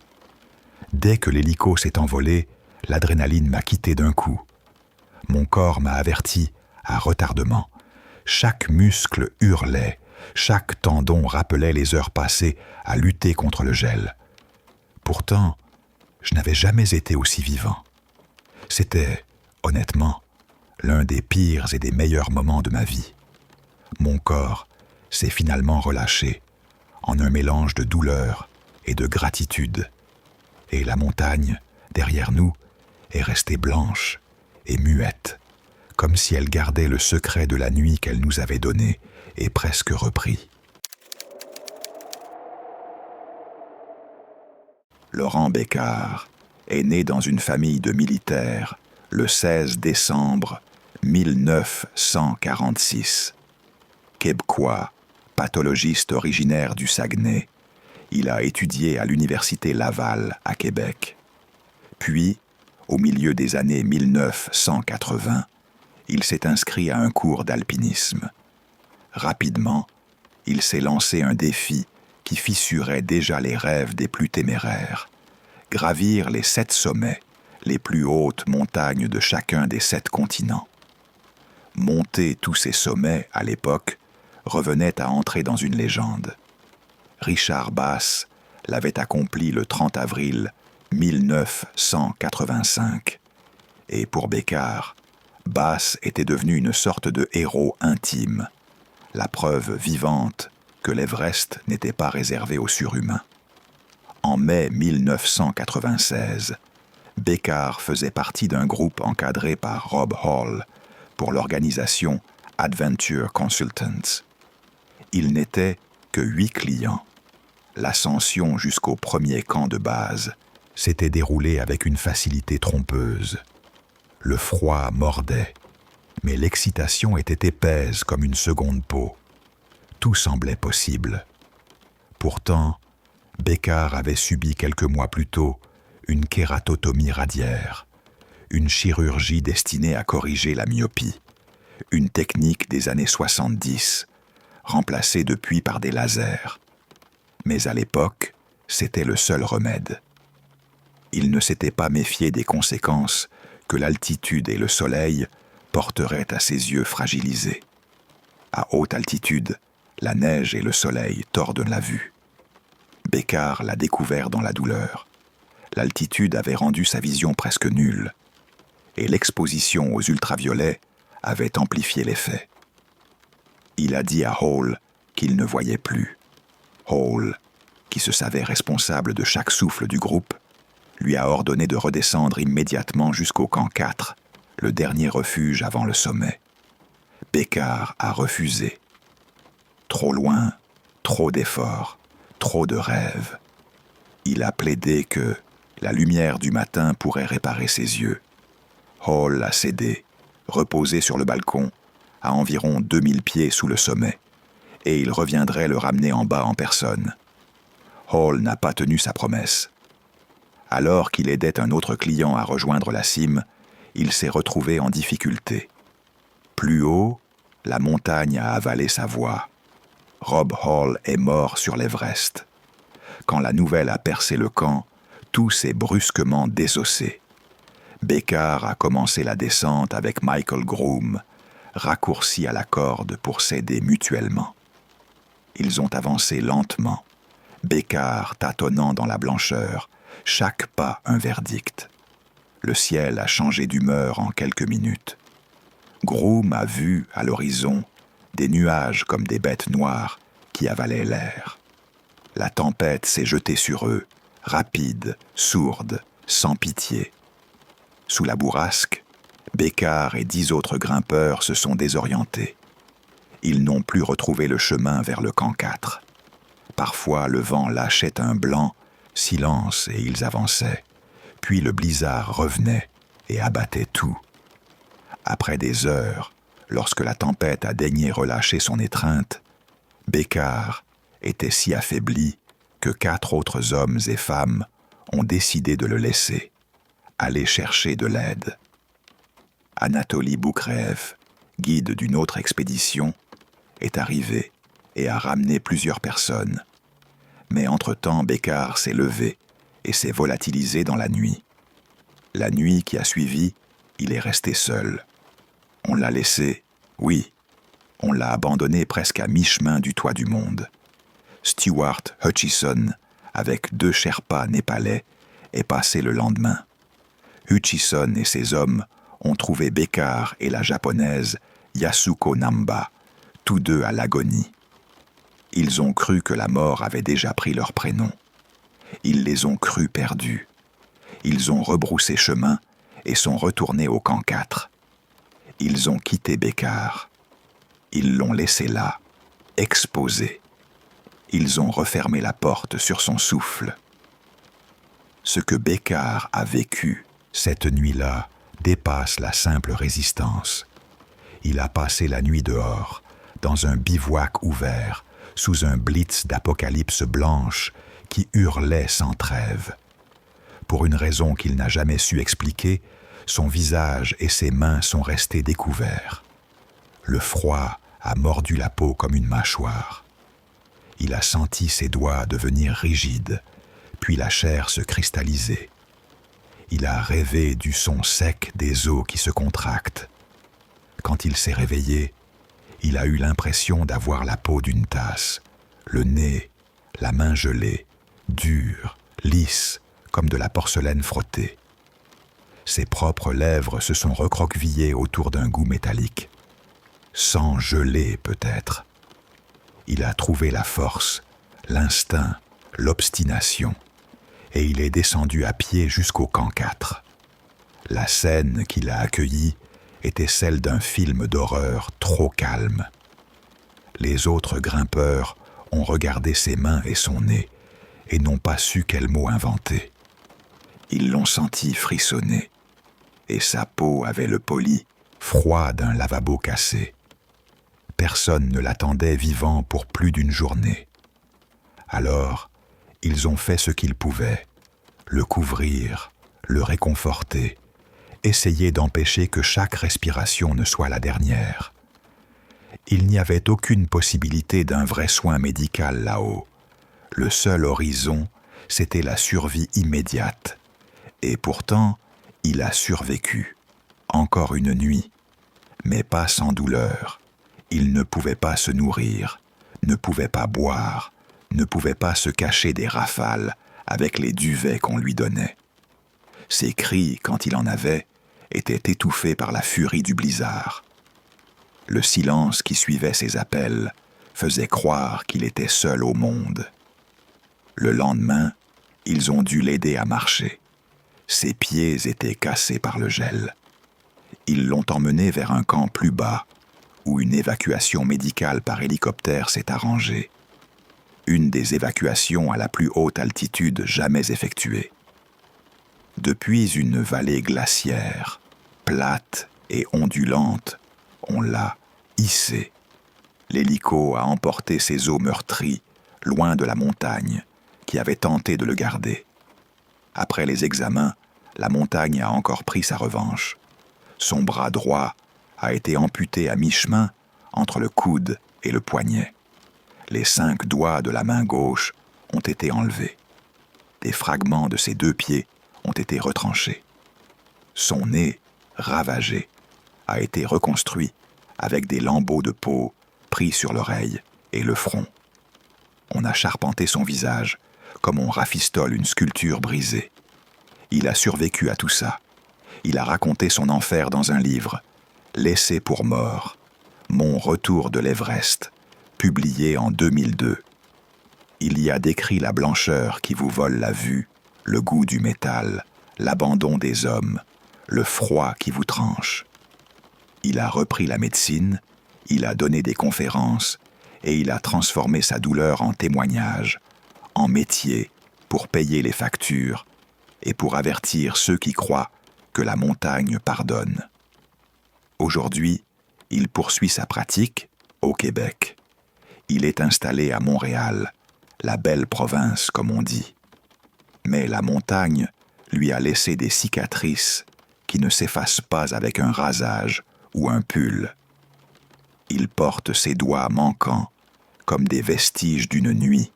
Dès que l'hélico s'est envolé, l'adrénaline m'a quitté d'un coup. Mon corps m'a averti à retardement. Chaque muscle hurlait, chaque tendon rappelait les heures passées à lutter contre le gel. Pourtant, je n'avais jamais été aussi vivant. C'était, honnêtement, l'un des pires et des meilleurs moments de ma vie. Mon corps s'est finalement relâché en un mélange de douleur et de gratitude. Et la montagne, derrière nous, est restée blanche et muette, comme si elle gardait le secret de la nuit qu'elle nous avait donné et presque repris. Laurent Bécard est né dans une famille de militaires le 16 décembre 1946. Québécois, pathologiste originaire du Saguenay, il a étudié à l'Université Laval à Québec. Puis, au milieu des années 1980, il s'est inscrit à un cours d'alpinisme. Rapidement, il s'est lancé un défi qui fissurait déjà les rêves des plus téméraires. Gravir les 7 sommets, les plus hautes montagnes de chacun des 7 continents. Monter tous ces sommets, à l'époque, revenait à entrer dans une légende. Richard Bass l'avait accompli le 30 avril 1985. Et pour Bécard, Bass était devenu une sorte de héros intime, la preuve vivante que l'Everest n'était pas réservé aux surhumains. En mai 1996, Bécard faisait partie d'un groupe encadré par Rob Hall pour l'organisation Adventure Consultants. Il n'était que 8 clients. L'ascension jusqu'au premier camp de base s'était déroulée avec une facilité trompeuse. Le froid mordait. Mais l'excitation était épaisse comme une seconde peau. Tout semblait possible. Pourtant, Beckar avait subi quelques mois plus tôt une kératotomie radiaire, une chirurgie destinée à corriger la myopie, une technique des années 70, remplacée depuis par des lasers. Mais à l'époque, c'était le seul remède. Il ne s'était pas méfié des conséquences que l'altitude et le soleil porteraient à ses yeux fragilisés. À haute altitude, la neige et le soleil tordent la vue. Beckar l'a découvert dans la douleur. L'altitude avait rendu sa vision presque nulle, et l'exposition aux ultraviolets avait amplifié l'effet. Il a dit à Hall qu'il ne voyait plus. Hall, qui se savait responsable de chaque souffle du groupe, lui a ordonné de redescendre immédiatement jusqu'au camp 4, le dernier refuge avant le sommet. Beckar a refusé. Trop loin, trop d'efforts, trop de rêves. Il a plaidé que la lumière du matin pourrait réparer ses yeux. Hall a cédé, reposé sur le balcon, à environ 2000 pieds sous le sommet, et il reviendrait le ramener en bas en personne. Hall n'a pas tenu sa promesse. Alors qu'il aidait un autre client à rejoindre la cime, il s'est retrouvé en difficulté. Plus haut, la montagne a avalé sa voie. Rob Hall est mort sur l'Everest. Quand la nouvelle a percé le camp, tout s'est brusquement désossé. Beckar a commencé la descente avec Michael Groom, raccourci à la corde pour s'aider mutuellement. Ils ont avancé lentement, Beckar tâtonnant dans la blancheur, chaque pas un verdict. Le ciel a changé d'humeur en quelques minutes. Groom a vu, à l'horizon, des nuages comme des bêtes noires qui avalaient l'air. La tempête s'est jetée sur eux, rapide, sourde, sans pitié. Sous la bourrasque, Beckar et 10 autres grimpeurs se sont désorientés. Ils n'ont plus retrouvé le chemin vers le camp 4. Parfois, le vent lâchait un blanc, silence et ils avançaient. Puis le blizzard revenait et abattait tout. Après des heures, lorsque la tempête a daigné relâcher son étreinte, Beckar était si affaibli que 4 autres hommes et femmes ont décidé de le laisser, aller chercher de l'aide. Anatoly Boukreev, guide d'une autre expédition, est arrivé et a ramené plusieurs personnes. Mais entre-temps, Beckar s'est levé et s'est volatilisé dans la nuit. La nuit qui a suivi, il est resté seul. On l'a laissé, oui, on l'a abandonné presque à mi-chemin du toit du monde. Stuart Hutchison, avec 2 Sherpas népalais, est passé le lendemain. Hutchison et ses hommes ont trouvé Beckar et la japonaise Yasuko Namba, tous deux à l'agonie. Ils ont cru que la mort avait déjà pris leur prénom. Ils les ont crus perdus. Ils ont rebroussé chemin et sont retournés au camp 4. Ils ont quitté Beckar. Ils l'ont laissé là, exposé. Ils ont refermé la porte sur son souffle. Ce que Beckar a vécu cette nuit-là dépasse la simple résistance. Il a passé la nuit dehors, dans un bivouac ouvert, sous un blitz d'apocalypse blanche qui hurlait sans trêve. Pour une raison qu'il n'a jamais su expliquer, son visage et ses mains sont restés découverts. Le froid a mordu la peau comme une mâchoire. Il a senti ses doigts devenir rigides, puis la chair se cristalliser. Il a rêvé du son sec des os qui se contractent. Quand il s'est réveillé, il a eu l'impression d'avoir la peau d'une tasse, le nez, la main gelée, dure, lisse, comme de la porcelaine frottée. Ses propres lèvres se sont recroquevillées autour d'un goût métallique. Sang gelé, peut-être. Il a trouvé la force, l'instinct, l'obstination, et il est descendu à pied jusqu'au camp 4. La scène qui l'a accueilli était celle d'un film d'horreur trop calme. Les autres grimpeurs ont regardé ses mains et son nez et n'ont pas su quel mot inventer. Ils l'ont senti frissonner, et sa peau avait le poli froid d'un lavabo cassé. Personne ne l'attendait vivant pour plus d'une journée. Alors, ils ont fait ce qu'ils pouvaient, le couvrir, le réconforter, essayer d'empêcher que chaque respiration ne soit la dernière. Il n'y avait aucune possibilité d'un vrai soin médical là-haut. Le seul horizon, c'était la survie immédiate. Et pourtant, il a survécu. Encore une nuit. Mais pas sans douleur. Il ne pouvait pas se nourrir, ne pouvait pas boire, ne pouvait pas se cacher des rafales avec les duvets qu'on lui donnait. Ses cris, quand il en avait, étaient étouffés par la furie du blizzard. Le silence qui suivait ses appels faisait croire qu'il était seul au monde. Le lendemain, ils ont dû l'aider à marcher. Ses pieds étaient cassés par le gel. Ils l'ont emmené vers un camp plus bas, où une évacuation médicale par hélicoptère s'est arrangée. Une des évacuations à la plus haute altitude jamais effectuée. Depuis une vallée glaciaire, plate et ondulante, on l'a hissé. L'hélico a emporté ses os meurtris, loin de la montagne, qui avait tenté de le garder. Après les examens, la montagne a encore pris sa revanche. Son bras droit a été amputé à mi-chemin entre le coude et le poignet. Les 5 doigts de la main gauche ont été enlevés. Des fragments de ses 2 pieds ont été retranchés. Son nez, ravagé, a été reconstruit avec des lambeaux de peau pris sur l'oreille et le front. On a charpenté son visage comme on rafistole une sculpture brisée. Il a survécu à tout ça. Il a raconté son enfer dans un livre, Laissé pour mort, Mon retour de l'Everest, publié en 2002. Il y a décrit la blancheur qui vous vole la vue, le goût du métal, l'abandon des hommes, le froid qui vous tranche. Il a repris la médecine, il a donné des conférences et il a transformé sa douleur en témoignage, en métier pour payer les factures et pour avertir ceux qui croient que la montagne pardonne. Aujourd'hui, il poursuit sa pratique au Québec. Il est installé à Montréal, la belle province comme on dit. Mais la montagne lui a laissé des cicatrices qui ne s'effacent pas avec un rasage ou un pull. Il porte ses doigts manquants comme des vestiges d'une nuit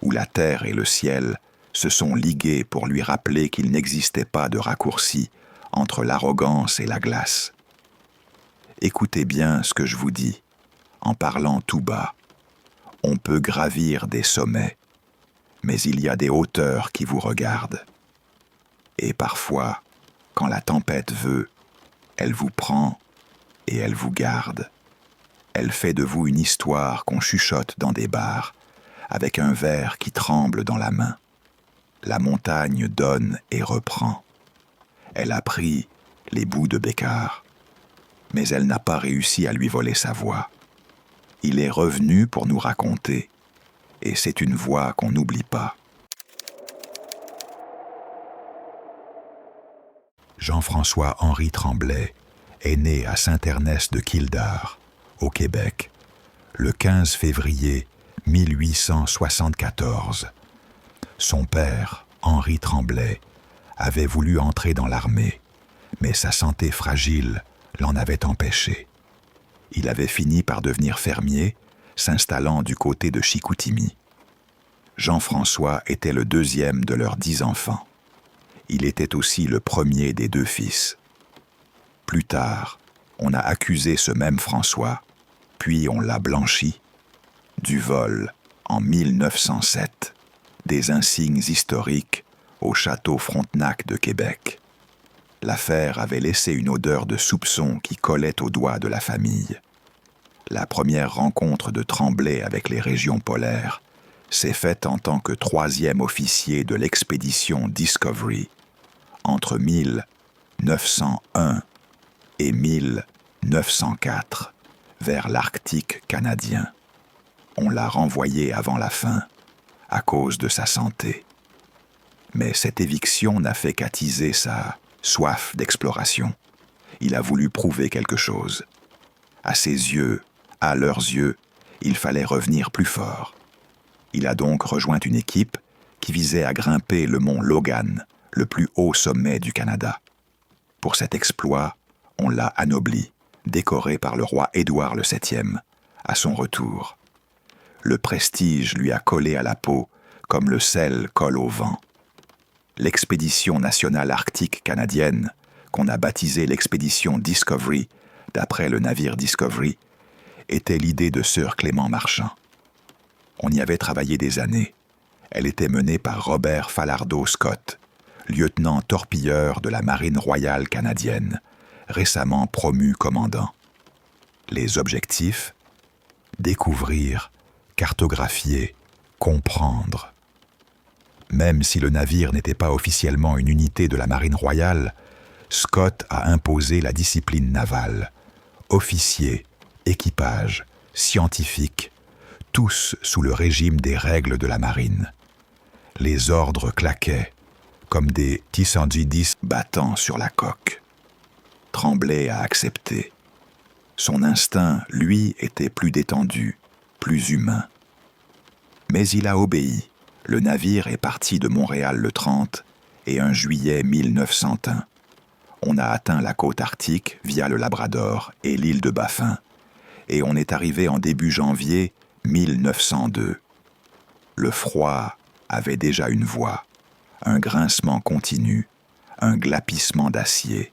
où la terre et le ciel se sont ligués pour lui rappeler qu'il n'existait pas de raccourci entre l'arrogance et la glace. Écoutez bien ce que je vous dis, en parlant tout bas. On peut gravir des sommets, mais il y a des hauteurs qui vous regardent. Et parfois, quand la tempête veut, elle vous prend et elle vous garde. Elle fait de vous une histoire qu'on chuchote dans des bars, avec un verre qui tremble dans la main. La montagne donne et reprend. Elle a pris les bouts de Bécard, mais elle n'a pas réussi à lui voler sa voix. Il est revenu pour nous raconter, et c'est une voix qu'on n'oublie pas. Jean-François-Henri Tremblay est né à Saint-Ernest de Kildare, au Québec, le 15 février 1874. Son père, Henri Tremblay, avait voulu entrer dans l'armée, mais sa santé fragile l'en avait empêché. Il avait fini par devenir fermier, s'installant du côté de Chicoutimi. Jean-François était le 2e de leurs 10 enfants. Il était aussi le premier des 2 fils. Plus tard, on a accusé ce même François, puis on l'a blanchi, du vol, en 1907, des insignes historiques au château Frontenac de Québec. L'affaire avait laissé une odeur de soupçon qui collait aux doigts de la famille. La première rencontre de Tremblay avec les régions polaires s'est faite en tant que 3e officier de l'expédition Discovery entre 1901 et 1904 vers l'Arctique canadien. On l'a renvoyé avant la fin à cause de sa santé. Mais cette éviction n'a fait qu'attiser sa soif d'exploration. Il a voulu prouver quelque chose. À ses yeux, à leurs yeux, il fallait revenir plus fort. Il a donc rejoint une équipe qui visait à grimper le mont Logan, le plus haut sommet du Canada. Pour cet exploit, on l'a anobli, décoré par le roi Édouard VII, à son retour. Le prestige lui a collé à la peau comme le sel colle au vent. L'expédition nationale arctique canadienne, qu'on a baptisée l'expédition Discovery, d'après le navire Discovery, était l'idée de Sir Clément Marchand. On y avait travaillé des années. Elle était menée par Robert Falardeau Scott, lieutenant torpilleur de la Marine royale canadienne, récemment promu commandant. Les objectifs ? Découvrir, cartographier, comprendre. Même si le navire n'était pas officiellement une unité de la Marine royale, Scott a imposé la discipline navale. Officiers, équipage, scientifiques, tous sous le régime des règles de la marine. Les ordres claquaient, comme des tissandies battant sur la coque. Tremblay a accepté. Son instinct, lui, était plus détendu, plus humain. Mais il a obéi. Le navire est parti de Montréal le 30 et 1 juillet 1901. On a atteint la côte arctique via le Labrador et l'île de Baffin, et on est arrivé en début janvier 1902. Le froid avait déjà une voix, un grincement continu, un glapissement d'acier,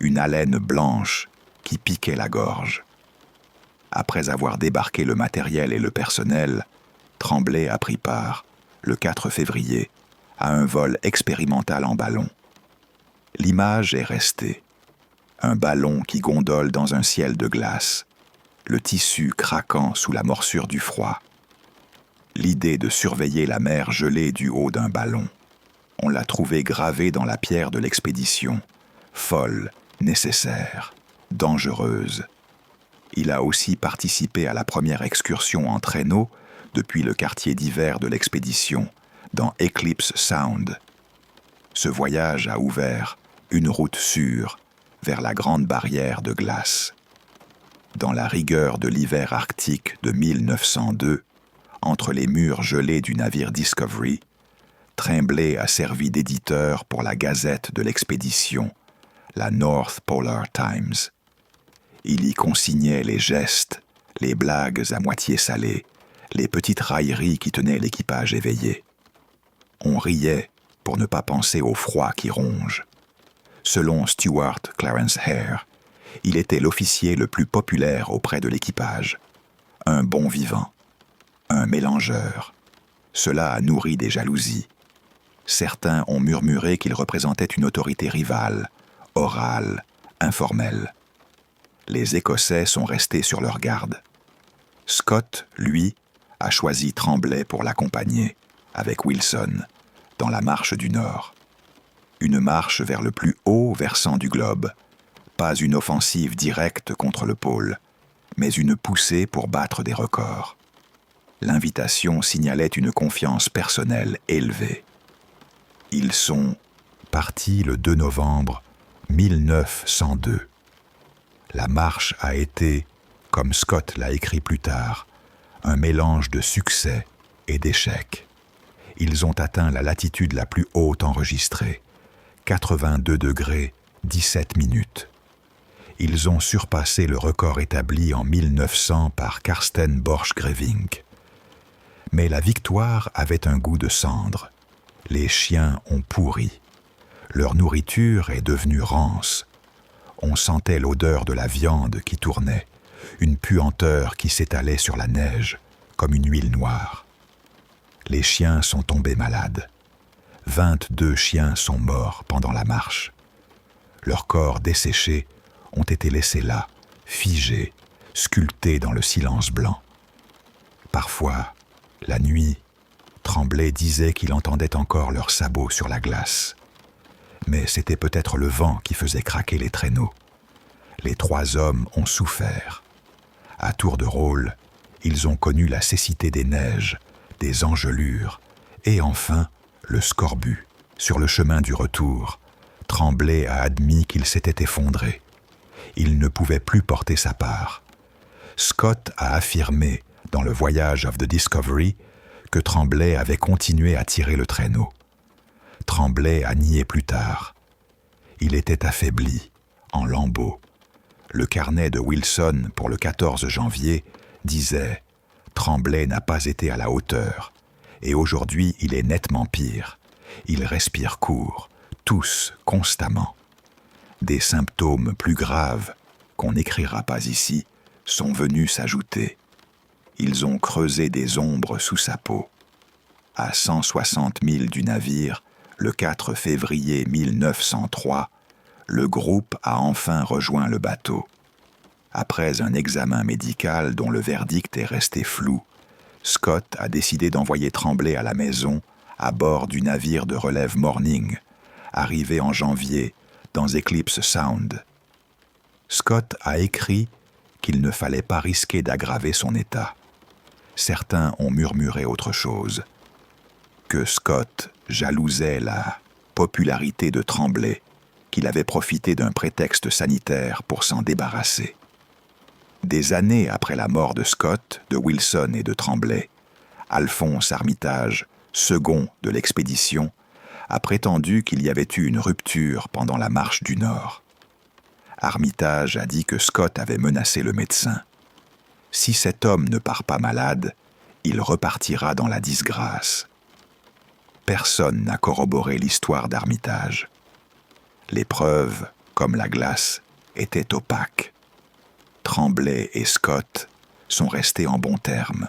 une haleine blanche qui piquait la gorge. Après avoir débarqué le matériel et le personnel, Tremblay a pris part, le 4 février, à un vol expérimental en ballon. L'image est restée. Un ballon qui gondole dans un ciel de glace, le tissu craquant sous la morsure du froid. L'idée de surveiller la mer gelée du haut d'un ballon. On l'a trouvée gravée dans la pierre de l'expédition, folle, nécessaire, dangereuse. Il a aussi participé à la première excursion en traîneau depuis le quartier d'hiver de l'expédition, dans Eclipse Sound. Ce voyage a ouvert une route sûre vers la grande barrière de glace. Dans la rigueur de l'hiver arctique de 1902, entre les murs gelés du navire Discovery, Tremblay a servi d'éditeur pour la gazette de l'expédition, la North Polar Times. Il y consignait les gestes, les blagues à moitié salées, les petites railleries qui tenaient l'équipage éveillé. On riait pour ne pas penser au froid qui ronge. Selon Stuart Clarence Hare, il était l'officier le plus populaire auprès de l'équipage. Un bon vivant, un mélangeur. Cela a nourri des jalousies. Certains ont murmuré qu'il représentait une autorité rivale, orale, informelle. Les Écossais sont restés sur leur garde. Scott, lui, a choisi Tremblay pour l'accompagner, avec Wilson, dans la marche du Nord. Une marche vers le plus haut versant du globe, pas une offensive directe contre le pôle, mais une poussée pour battre des records. L'invitation signalait une confiance personnelle élevée. Ils sont partis le 2 novembre 1902. La marche a été, comme Scott l'a écrit plus tard, un mélange de succès et d'échecs. Ils ont atteint la latitude la plus haute enregistrée, 82 degrés, 17 minutes. Ils ont surpassé le record établi en 1900 par Karsten Borchgrevink. Mais la victoire avait un goût de cendre. Les chiens ont pourri. Leur nourriture est devenue rance. On sentait l'odeur de la viande qui tournait, une puanteur qui s'étalait sur la neige, comme une huile noire. Les chiens sont tombés malades. 22 chiens sont morts pendant la marche. Leurs corps desséchés ont été laissés là, figés, sculptés dans le silence blanc. Parfois, la nuit, Tremblay disait qu'il entendait encore leurs sabots sur la glace. Mais c'était peut-être le vent qui faisait craquer les traîneaux. Les 3 hommes ont souffert. À tour de rôle, ils ont connu la cécité des neiges, des engelures, et enfin le scorbut. Sur le chemin du retour, Tremblay a admis qu'il s'était effondré. Il ne pouvait plus porter sa part. Scott a affirmé, dans le Voyage of the Discovery, que Tremblay avait continué à tirer le traîneau. Tremblay a nié plus tard. Il était affaibli, en lambeaux. Le carnet de Wilson pour le 14 janvier disait « Tremblay n'a pas été à la hauteur, et aujourd'hui il est nettement pire. Il respire court, tousse constamment. Des symptômes plus graves, qu'on n'écrira pas ici, sont venus s'ajouter. Ils ont creusé des ombres sous sa peau. À 160 milles du navire, le 4 février 1903, le groupe a enfin rejoint le bateau. Après un examen médical dont le verdict est resté flou, Scott a décidé d'envoyer Tremblay à la maison à bord du navire de relève Morning, arrivé en janvier dans Eclipse Sound. Scott a écrit qu'il ne fallait pas risquer d'aggraver son état. Certains ont murmuré autre chose, que Scott jalousait la popularité de Tremblay, qu'il avait profité d'un prétexte sanitaire pour s'en débarrasser. Des années après la mort de Scott, de Wilson et de Tremblay, Alphonse Armitage, second de l'expédition, a prétendu qu'il y avait eu une rupture pendant la marche du Nord. Armitage a dit que Scott avait menacé le médecin. Si cet homme ne part pas malade, il repartira dans la disgrâce. Personne n'a corroboré l'histoire d'Armitage. Les preuves, comme la glace, étaient opaques. Tremblay et Scott sont restés en bons termes,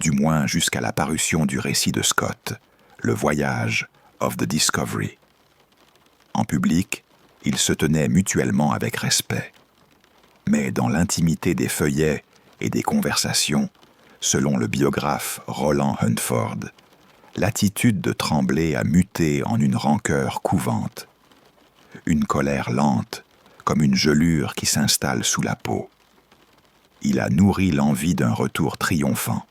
du moins jusqu'à la parution du récit de Scott, Le Voyage of the Discovery. En public, ils se tenaient mutuellement avec respect. Mais dans l'intimité des feuillets et des conversations, selon le biographe Roland Huntford, l'attitude de Tremblay a muté en une rancœur couvante. Une colère lente, comme une gelure qui s'installe sous la peau. Il a nourri l'envie d'un retour triomphant.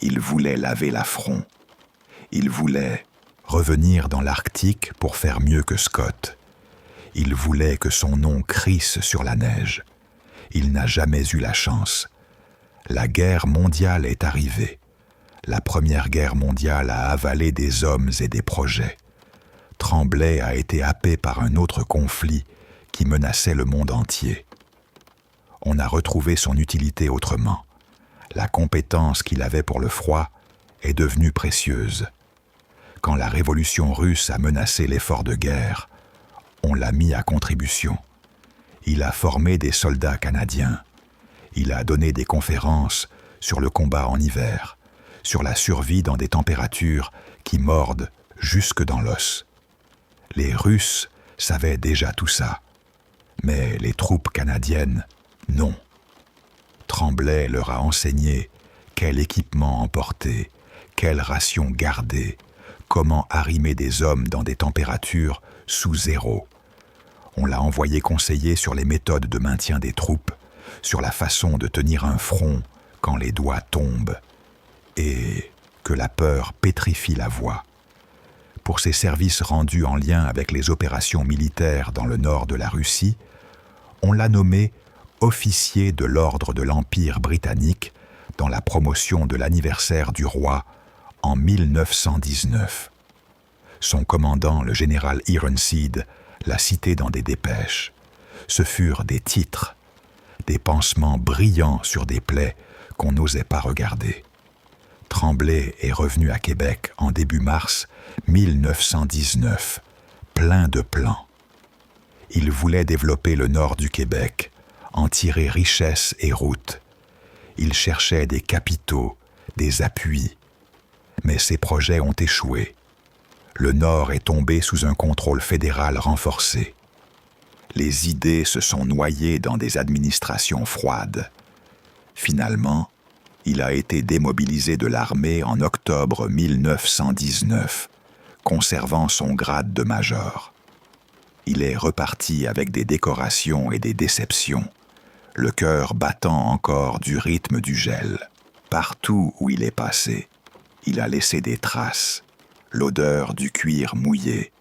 Il voulait laver l'affront. Il voulait revenir dans l'Arctique pour faire mieux que Scott. Il voulait que son nom crisse sur la neige. Il n'a jamais eu la chance. La guerre mondiale est arrivée. La Première Guerre mondiale a avalé des hommes et des projets. Tremblay a été happé par un autre conflit qui menaçait le monde entier. On a retrouvé son utilité autrement. La compétence qu'il avait pour le froid est devenue précieuse. Quand la révolution russe a menacé l'effort de guerre, on l'a mis à contribution. Il a formé des soldats canadiens. Il a donné des conférences sur le combat en hiver, sur la survie dans des températures qui mordent jusque dans l'os. Les Russes savaient déjà tout ça, mais les troupes canadiennes, non. Tremblay leur a enseigné quel équipement emporter, quelle ration garder, comment arrimer des hommes dans des températures sous zéro. On l'a envoyé conseiller sur les méthodes de maintien des troupes, sur la façon de tenir un front quand les doigts tombent, et que la peur pétrifie la voix. Pour ses services rendus en lien avec les opérations militaires dans le nord de la Russie, on l'a nommé officier de l'ordre de l'Empire britannique dans la promotion de l'anniversaire du roi en 1919. Son commandant, le général Ironseed, l'a cité dans des dépêches. Ce furent des titres, des pansements brillants sur des plaies qu'on n'osait pas regarder. Tremblay est revenu à Québec en début mars 1919, plein de plans. Il voulait développer le nord du Québec, en tirer richesse et routes. Il cherchait des capitaux, des appuis. Mais ses projets ont échoué. Le Nord est tombé sous un contrôle fédéral renforcé. Les idées se sont noyées dans des administrations froides. Finalement, il a été démobilisé de l'armée en octobre 1919, conservant son grade de major. Il est reparti avec des décorations et des déceptions, le cœur battant encore du rythme du gel. Partout où il est passé, il a laissé des traces, l'odeur du cuir mouillé,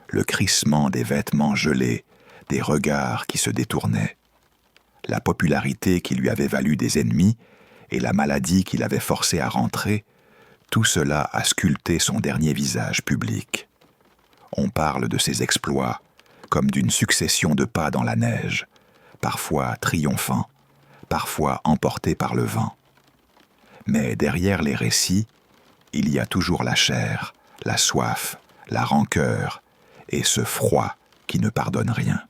le crissement des vêtements gelés, des regards qui se détournaient. la popularité qui lui avait valu des ennemis et la maladie qui l'avait forcé à rentrer, tout cela a sculpté son dernier visage public. On parle de ses exploits comme d'une succession de pas dans la neige, parfois triomphants, parfois emportés par le vent. Mais derrière les récits, il y a toujours la chair, la soif, la rancœur et ce froid qui ne pardonne rien.